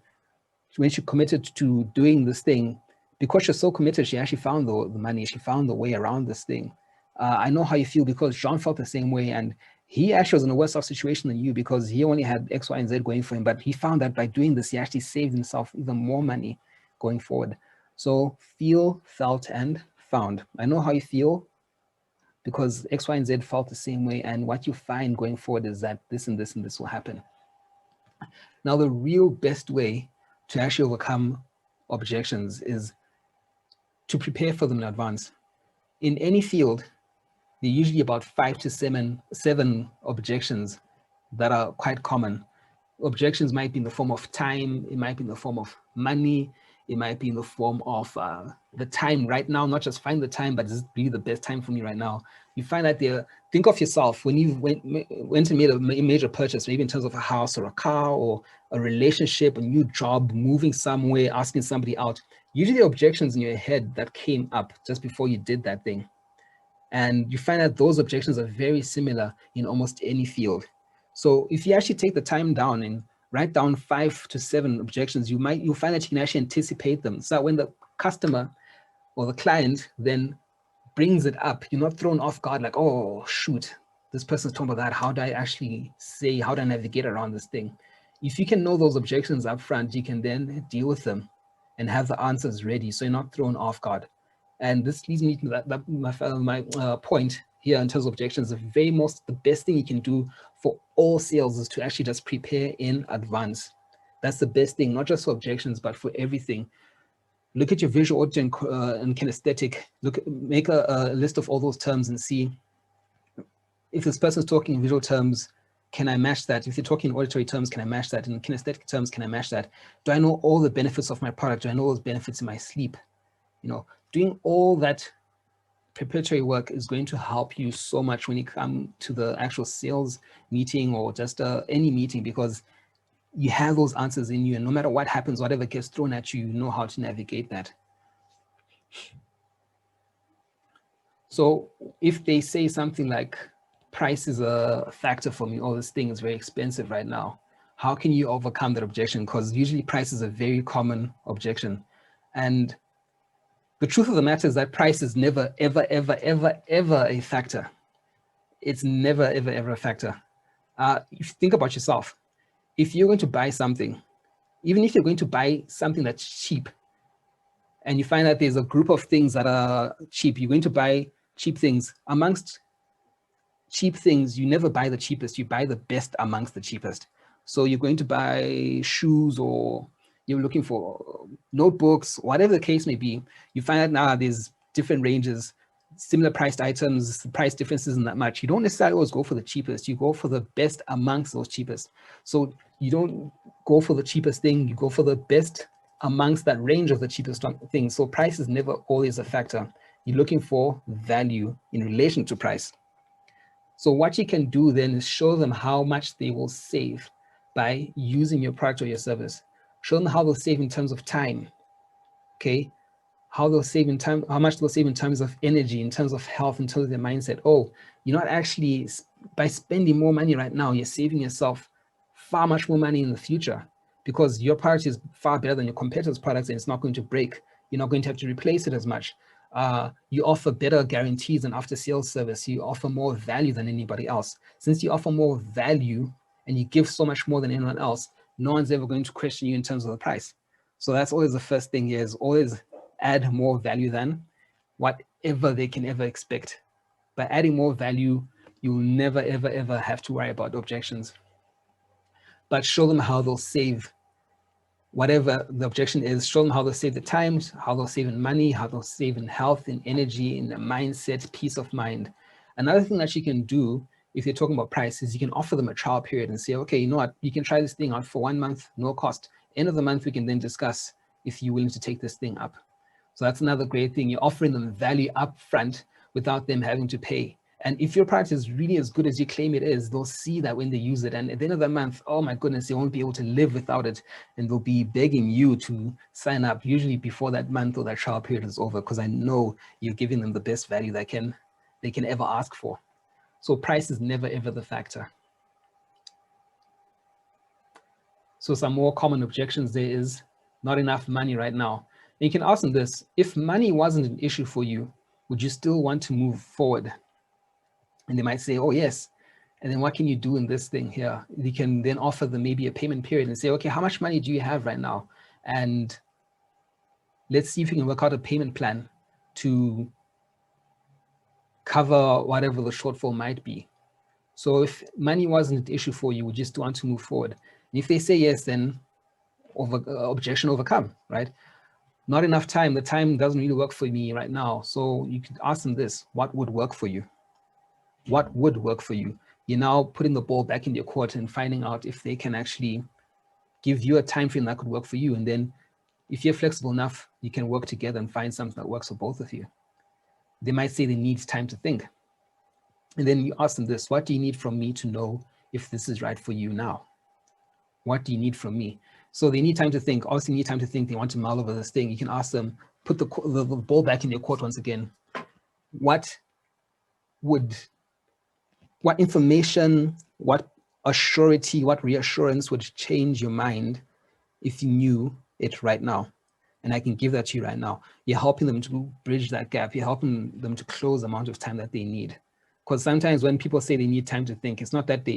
when she committed to doing this thing, because she's so committed, she actually found the money. She found the way around this thing. I know how you feel because John felt the same way, and he actually was in a worse off situation than you because he only had X, Y, and Z going for him. But he found that by doing this, he actually saved himself even more money going forward. So feel, felt, and found. I know how you feel because X, Y, and Z felt the same way. And what you find going forward is that this and this and this will happen. Now, the real best way to actually overcome objections is to prepare for them in advance. In any field, there are usually about 5 to 7 objections that are quite common. Objections might be in the form of time, it might be in the form of money, it might be in the form of the time right now, not just find the time, but is it really the best time for me right now? You find that think of yourself when you went and made a major purchase, maybe in terms of a house or a car or a relationship, a new job, moving somewhere, asking somebody out. Usually the objections in your head that came up just before you did that thing. And you find that those objections are very similar in almost any field. So if you actually take the time down and write down 5 to 7 objections, you'll find that you can actually anticipate them. So when the customer or the client then brings it up, you're not thrown off guard like, oh, shoot, this person's talking about that. How do I actually say, how do I navigate around this thing? If you can know those objections up front, you can then deal with them and have the answers ready so you're not thrown off guard. And this leads me to my point here in terms of objections. The best thing you can do for all sales is to actually just prepare in advance. That's the best thing, not just for objections, but for everything. Look at your visual, auditory, and kinesthetic. Make a list of all those terms and see if this person's talking in visual terms, can I match that? If they're talking in auditory terms, can I match that? In kinesthetic terms, can I match that? Do I know all the benefits of my product? Do I know those benefits in my sleep? You know, doing all that preparatory work is going to help you so much when you come to the actual sales meeting or just any meeting, because you have those answers in you, and no matter what happens, whatever gets thrown at you, you know how to navigate that. So if they say something like, price is a factor for me, or this thing is very expensive right now, how can you overcome that objection? Because usually price is a very common objection. And the truth of the matter is that price is never, ever, ever, ever, ever a factor. It's never, ever, ever a factor. If you think about yourself, if you're going to buy something, even if you're going to buy something that's cheap, and you find that there's a group of things that are cheap, you're going to buy cheap things. Amongst cheap things, you never buy the cheapest, you buy the best amongst the cheapest. So you're going to buy shoes, or you're looking for notebooks, whatever the case may be, you find that now there's different ranges, similar priced items, the price difference isn't that much. You don't necessarily always go for the cheapest, you go for the best amongst those cheapest. So you don't go for the cheapest thing, you go for the best amongst that range of the cheapest thing. So price is never always a factor. You're looking for value in relation to price. So what you can do then is show them how much they will save by using your product or your service. Show them how they'll save in terms of time, okay? How they'll save in time, how much they'll save in terms of energy, in terms of health, in terms of their mindset. Oh, you're not actually, by spending more money right now, you're saving yourself far much more money in the future, because your product is far better than your competitors' products and it's not going to break. You're not going to have to replace it as much. You offer better guarantees and after sales service. You offer more value than anybody else. Since you offer more value and you give so much more than anyone else, no one's ever going to question you in terms of the price. So that's always the first thing here, is always add more value than whatever they can ever expect. By adding more value, you'll never, ever, ever have to worry about objections. But show them how they'll save whatever the objection is. Show them how they'll save the time, how they'll save in money, how they'll save in health, in energy, in the mindset, peace of mind. Another thing that you can do if you're talking about price is you can offer them a trial period and say, okay, you know what, you can try this thing out for 1 month, no cost. End of the month, we can then discuss if you're willing to take this thing up. So that's another great thing. You're offering them value up front without them having to pay. And if your product is really as good as you claim it is, they'll see that when they use it. And at the end of the month, oh my goodness, they won't be able to live without it. And they'll be begging you to sign up, usually before that month or that trial period is over, because I know you're giving them the best value they can ever ask for. So price is never, ever the factor. So some more common objections there is not enough money right now. And you can ask them this: if money wasn't an issue for you, would you still want to move forward? And they might say, oh, yes. And then what can you do in this thing here? You can then offer them maybe a payment period and say, okay, how much money do you have right now? And let's see if we can work out a payment plan to cover whatever the shortfall might be. So if money wasn't an issue for you, we just want to move forward. And if they say yes, then objection overcome, right? Not enough time. The time doesn't really work for me right now. So you could ask them this: what would work for you? What would work for you? You're now putting the ball back in your court and finding out if they can actually give you a time frame that could work for you. And then if you're flexible enough, you can work together and find something that works for both of you. They might say they need time to think. And then you ask them this: what do you need from me to know if this is right for you now? What do you need from me? So they need time to think. Obviously, need time to think. They want to mull over this thing. You can ask them, put the ball back in your court once again. What information, what assurity, what reassurance would change your mind if you knew it right now? And I can give that to you right now. You're helping them to bridge that gap. You're helping them to close the amount of time that they need. Because sometimes when people say they need time to think, it's not that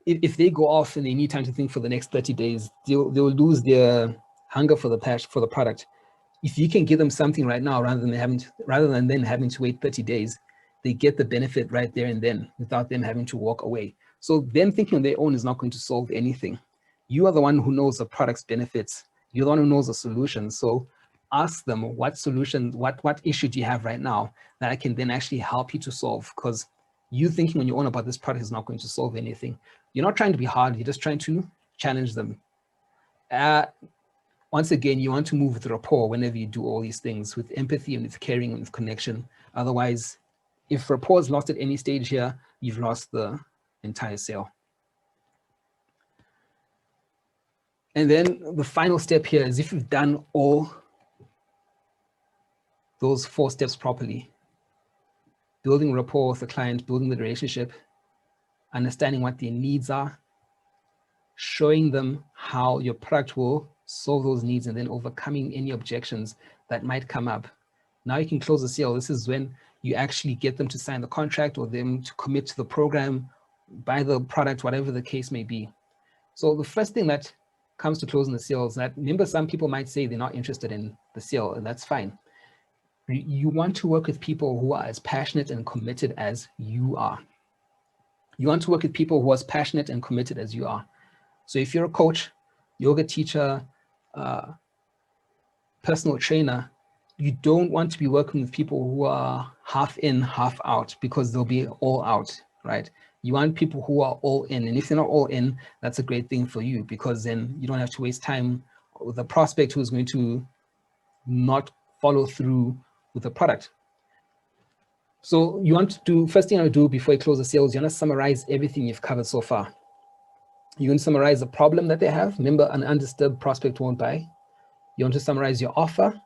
if they go off and they need time to think for the next 30 days, they'll lose their hunger for the passion for the product. If you can give them something right now, rather than then having to wait 30 days, they get the benefit right there and then without them having to walk away. So them thinking on their own is not going to solve anything. You are the one who knows the product's benefits. You're the one who knows the solution. So ask them what solution, what issue do you have right now that I can then actually help you to solve? Because you thinking on your own about this product is not going to solve anything. You're not trying to be hard. You're just trying to challenge them. Once again, you want to move with rapport whenever you do all these things, with empathy and with caring and with connection. Otherwise, if rapport is lost at any stage here, you've lost the entire sale. And then the final step here is, if you've done all those 4 steps properly, building rapport with the client, building the relationship, understanding what their needs are, showing them how your product will solve those needs, and then overcoming any objections that might come up. Now you can close the sale. This is when you actually get them to sign the contract or them to commit to the program, buy the product, whatever the case may be. So the first thing that comes to closing the sale is that, remember, some people might say they're not interested in the sale, and that's fine. You want to work with people who are as passionate and committed as you are. You want to work with people who are as passionate and committed as you are. So if you're a coach, yoga teacher, personal trainer, you don't want to be working with people who are half in, half out, because they'll be all out, right? You want people who are all in. And if they're not all in, that's a great thing for you, because then you don't have to waste time with a prospect who's going to not follow through with the product. So you want to do, first thing I would do before you close the sales, you want to summarize everything you've covered so far. You want to summarize the problem that they have. Remember, an undisturbed prospect won't buy. You want to summarize your offer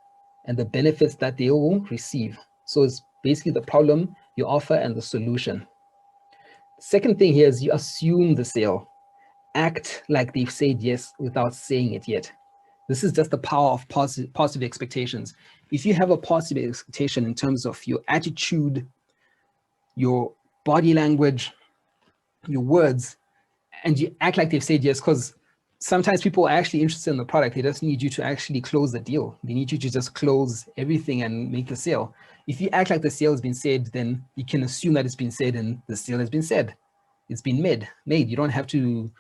and the benefits that they will receive. So it's basically the problem, your offer, and the solution. Second thing here is you assume the sale. Act like they've said yes without saying it yet. This is just the power of positive expectations. If you have a positive expectation in terms of your attitude, your body language, your words, and you act like they've said yes, because sometimes people are actually interested in the product. They just need you to actually close the deal. They need you to just close everything and make the sale. If you act like the sale has been said, then you can assume that it's been said and the sale has been said. It's been made. You don't have to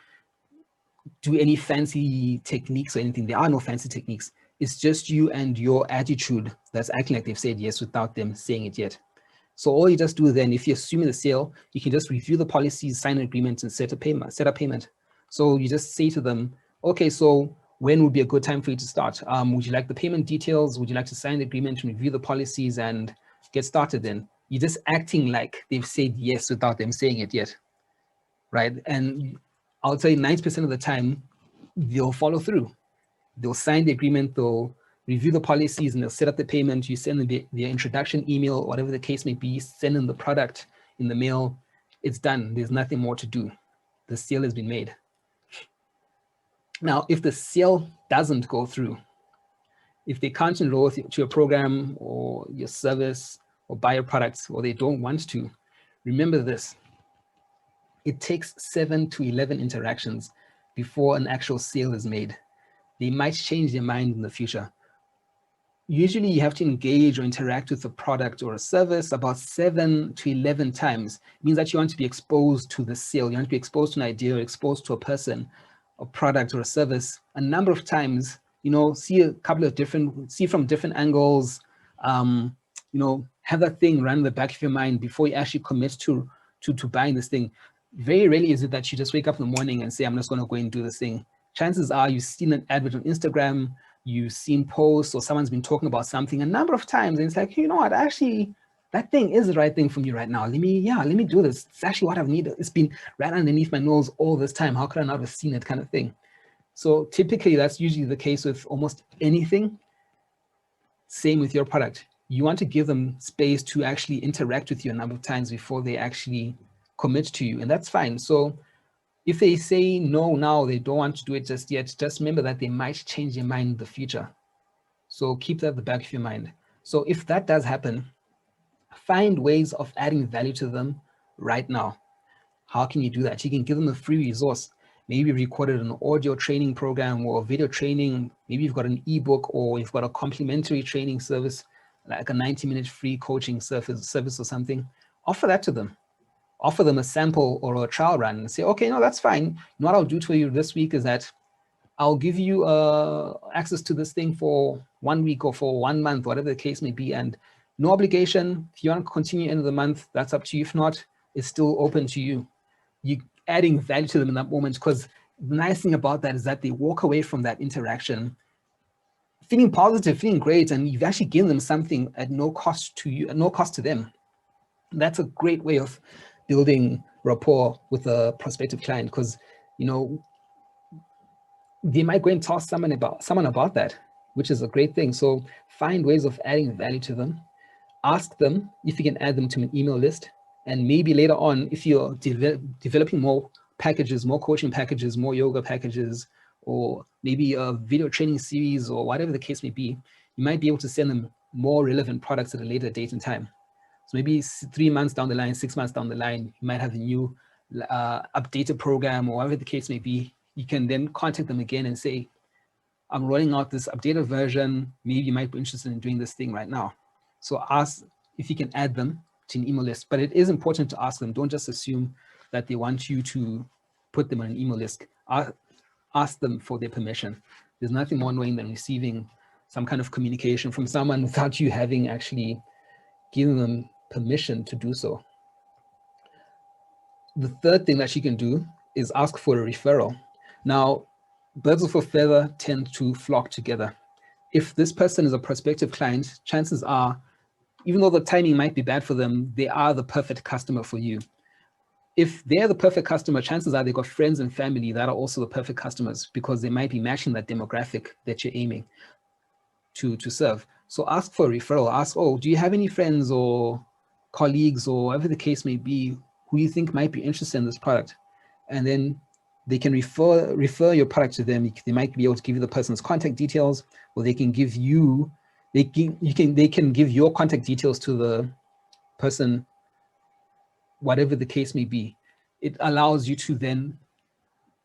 do any fancy techniques or anything. There are no fancy techniques. It's just you and your attitude that's acting like they've said yes without them saying it yet. So all you just do then, if you're assuming the sale, you can just review the policies, sign an agreement, and set up payment. So you just say to them, okay, so when would be a good time for you to start? Would you like the payment details? Would you like to sign the agreement and review the policies and get started then? You're just acting like they've said yes without them saying it yet, right? And I'll tell you 90% of the time, they'll follow through. They'll sign the agreement, they'll review the policies, and they'll set up the payment. You send them their introduction email, whatever the case may be, send them the product in the mail. It's done. There's nothing more to do. The sale has been made. Now, if the sale doesn't go through, if they can't enroll to your program or your service or buy your products, or they don't want to, remember this. It takes 7 to 11 interactions before an actual sale is made. They might change their mind in the future. Usually you have to engage or interact with a product or a service about 7 to 11 times. It means that you want to be exposed to the sale. You want to be exposed to an idea or exposed to a person, a product or a service a number of times, see a couple of see from different angles, have that thing run in the back of your mind before you actually commit to buying this thing. Very rarely is it that you just wake up in the morning and say, I'm just going to go and do this thing. Chances are you've seen an advert on Instagram, you've seen posts, or someone's been talking about something a number of times, and it's like, you know what, actually, that thing is the right thing for me right now. Let me do this. It's actually what I've needed. It's been right underneath my nose all this time. How could I not have seen it, kind of thing? So typically, that's usually the case with almost anything. Same with your product. You want to give them space to actually interact with you a number of times before they actually commit to you, and that's fine. So if they say no now, they don't want to do it just yet, just remember that they might change their mind in the future. So keep that at the back of your mind. So if that does happen, find ways of adding value to them right now. How can you do that? You can give them a free resource. Maybe you've recorded an audio training program or video training. Maybe you've got an ebook, or you've got a complimentary training service, like a 90-minute free coaching service or something. Offer that to them. Offer them a sample or a trial run and say, okay, no, that's fine. You know what I'll do for you this week is that I'll give you access to this thing for 1 week or for 1 month, whatever the case may be, and no obligation. If you want to continue end of the month, that's up to you. If not, it's still open to you. You adding value to them in that moment, because the nice thing about that is that they walk away from that interaction feeling positive, feeling great, and you've actually given them something at no cost to you, at no cost to them. That's a great way of building rapport with a prospective client, because they might go and tell someone about that, which is a great thing. So find ways of adding value to them. Ask them if you can add them to an email list. And maybe later on, if you're developing more packages, more coaching packages, more yoga packages, or maybe a video training series, or whatever the case may be, you might be able to send them more relevant products at a later date and time. So maybe 3 months down the line, 6 months down the line, you might have a new updated program, or whatever the case may be. You can then contact them again and say, I'm rolling out this updated version. Maybe you might be interested in doing this thing right now. So ask if you can add them to an email list. But it is important to ask them. Don't just assume that they want you to put them on an email list. Ask them for their permission. There's nothing more annoying than receiving some kind of communication from someone without you having actually given them permission to do so. The third thing that you can do is ask for a referral. Now, birds of a feather tend to flock together. If this person is a prospective client, chances are, even though the timing might be bad for them, they are the perfect customer for you. If they're the perfect customer, chances are they've got friends and family that are also the perfect customers, because they might be matching that demographic that you're aiming to serve. So ask for a referral. Ask, oh, do you have any friends or colleagues or whatever the case may be who you think might be interested in this product? And then they can refer your product to them. They might be able to give you the person's contact details, or they can give you, they can give your contact details to the person, whatever the case may be. It allows you to then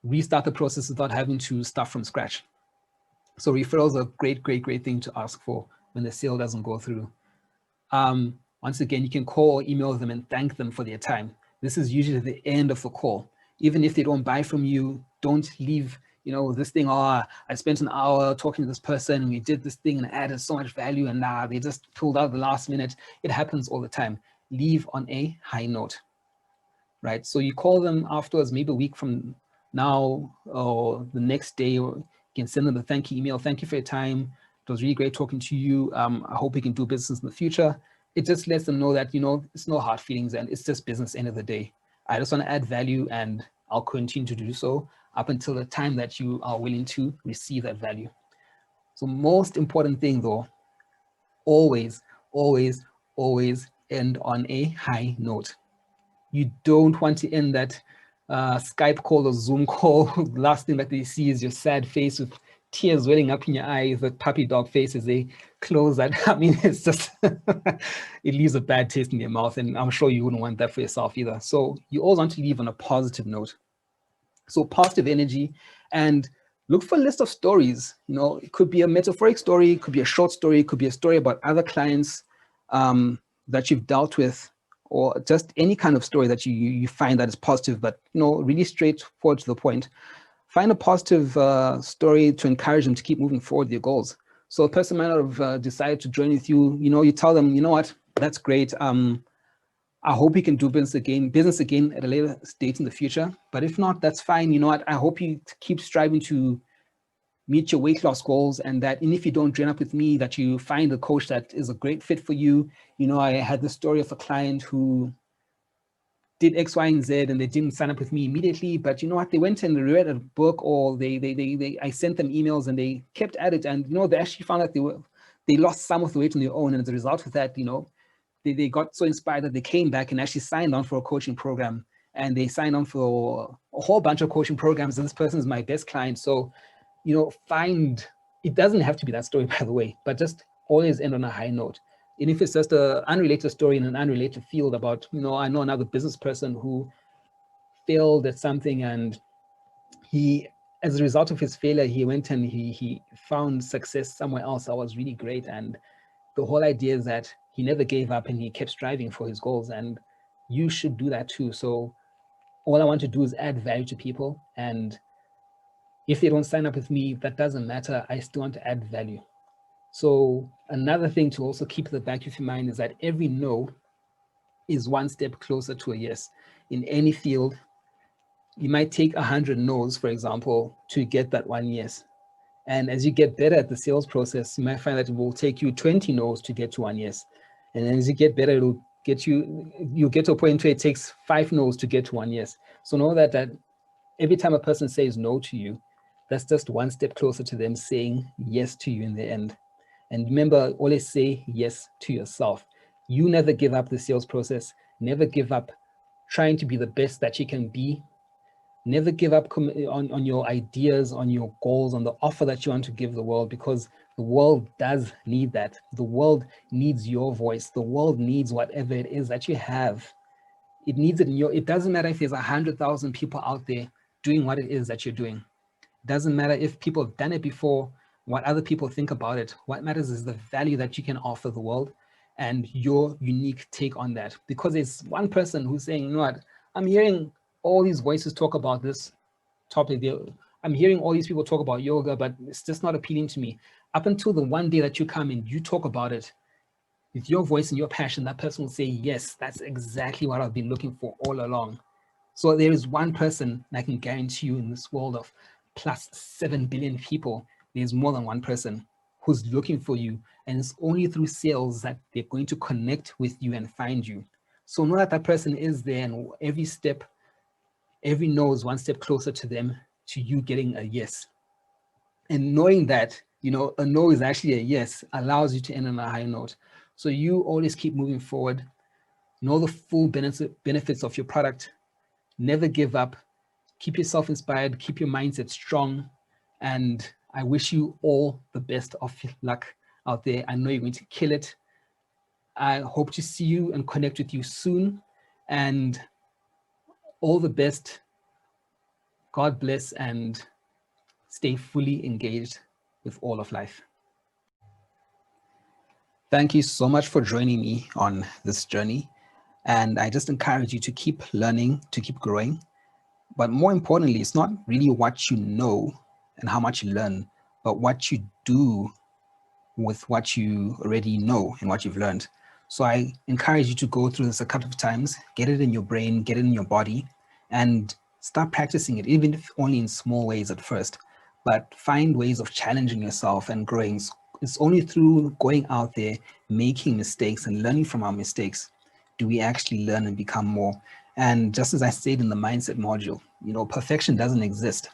restart the process without having to start from scratch. So referrals are a great, great, great thing to ask for when the sale doesn't go through. Once again, you can call or email them and thank them for their time. This is usually the end of the call. Even if they don't buy from you, don't leave, this thing, I spent an hour talking to this person and we did this thing and added so much value, and now they just pulled out the last minute. It happens all the time. Leave on a high note, right? So you call them afterwards, maybe a week from now or the next day, or you can send them a thank you email. Thank you for your time. It was really great talking to you. I hope we can do business in the future. It just lets them know that, it's no hard feelings and it's just business end of the day. I just want to add value, and I'll continue to do so up until the time that you are willing to receive that value. So most important thing though, always, always, always end on a high note. You don't want to end that Skype call or Zoom call. The last thing that they see is your sad face with tears welling up in your eyes, the puppy dog face as they close that. I mean, it's just, it leaves a bad taste in your mouth, and I'm sure you wouldn't want that for yourself either. So you always want to leave on a positive note. So positive energy, and look for a list of stories. It could be a metaphoric story, it could be a short story, it could be a story about other clients that you've dealt with, or just any kind of story that you find that is positive, but really straightforward to the point. Find a positive story to encourage them to keep moving forward with your goals. So a person might not have decided to join with you. You tell them, what, that's great. I hope you can do business again at a later date in the future. But if not, that's fine. You know what? I hope you keep striving to meet your weight loss goals, and if you don't join up with me, that you find a coach that is a great fit for you. I had the story of a client who did X, Y, and Z, and they didn't sign up with me immediately. But you know what? They went and read a book, or I sent them emails, and they kept at it. And they actually found that they lost some of the weight on their own. And as a result of that, they got so inspired that they came back and actually signed on for a coaching program. And they signed on for a whole bunch of coaching programs. And this person is my best client. So, it doesn't have to be that story, by the way, but just always end on a high note. And if it's just an unrelated story in an unrelated field about, I know another business person who failed at something, and he, as a result of his failure, he went and he found success somewhere else that was really great. And the whole idea is that he never gave up and he kept striving for his goals, and you should do that too. So all I want to do is add value to people, and if they don't sign up with me, that doesn't matter. I still want to add value. So another thing to also keep in the back of your mind is that every no is one step closer to a yes. In any field, you might take 100 no's, for example, to get that one yes. And as you get better at the sales process, you might find that it will take you 20 no's to get to one yes. And then as you get better, you'll get to a point where it takes 5 no's to get to one yes. So know that every time a person says no to you, that's just one step closer to them saying yes to you in the end. And remember, always say yes to yourself. You never give up the sales process. Never give up trying to be the best that you can be. Never give up on your ideas, on your goals, on the offer that you want to give the world, because the world does need that. The world needs your voice. The world needs whatever it is that you have. It needs it in it doesn't matter if there's 100,000 people out there doing what it is that you're doing. It doesn't matter if people have done it before, what other people think about it. What matters is the value that you can offer the world and your unique take on that. Because there's one person who's saying, you know what, I'm hearing all these voices talk about this topic. I'm hearing all these people talk about yoga, but it's just not appealing to me. Up until the one day that you come and you talk about it with your voice and your passion, that person will say, yes, that's exactly what I've been looking for all along. So there is one person, and I can guarantee you, in this world of plus 7 billion people, there's more than one person who's looking for you. And it's only through sales that they're going to connect with you and find you. So know that person is there, and every step, every no is one step closer to them, to you getting a yes. And knowing that, a no is actually a yes allows you to end on a high note. So you always keep moving forward. Know the full benefits of your product. Never give up. Keep yourself inspired. Keep your mindset strong. And I wish you all the best of luck out there. I know you're going to kill it. I hope to see you and connect with you soon. And all the best. God bless, and stay fully engaged with all of life. Thank you so much for joining me on this journey. And I just encourage you to keep learning, to keep growing. But more importantly, it's not really what you know and how much you learn, but what you do with what you already know and what you've learned. So I encourage you to go through this a couple of times, get it in your brain, get it in your body, and start practicing it, even if only in small ways at first. But find ways of challenging yourself and growing. It's only through going out there, making mistakes and learning from our mistakes, do we actually learn and become more. And just as I said in the mindset module, perfection doesn't exist.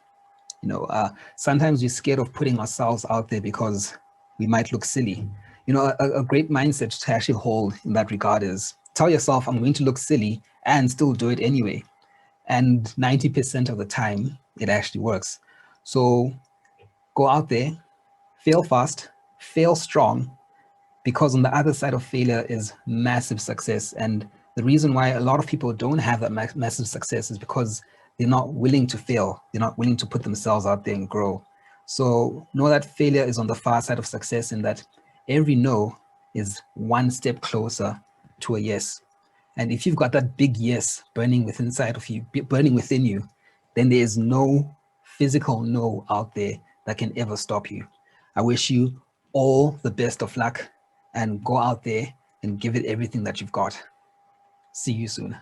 Sometimes we're scared of putting ourselves out there because we might look silly. A great mindset to actually hold in that regard is tell yourself, I'm going to look silly and still do it anyway. And 90% of the time, it actually works. So go out there, fail fast, fail strong, because on the other side of failure is massive success. And the reason why a lot of people don't have that massive success is because they're not willing to fail. They're not willing to put themselves out there and grow. So know that failure is on the far side of success, and that every no is one step closer to a yes. And if you've got that big yes burning within you, then there is no physical no out there that can ever stop you. I wish you all the best of luck, and go out there and give it everything that you've got. See you soon.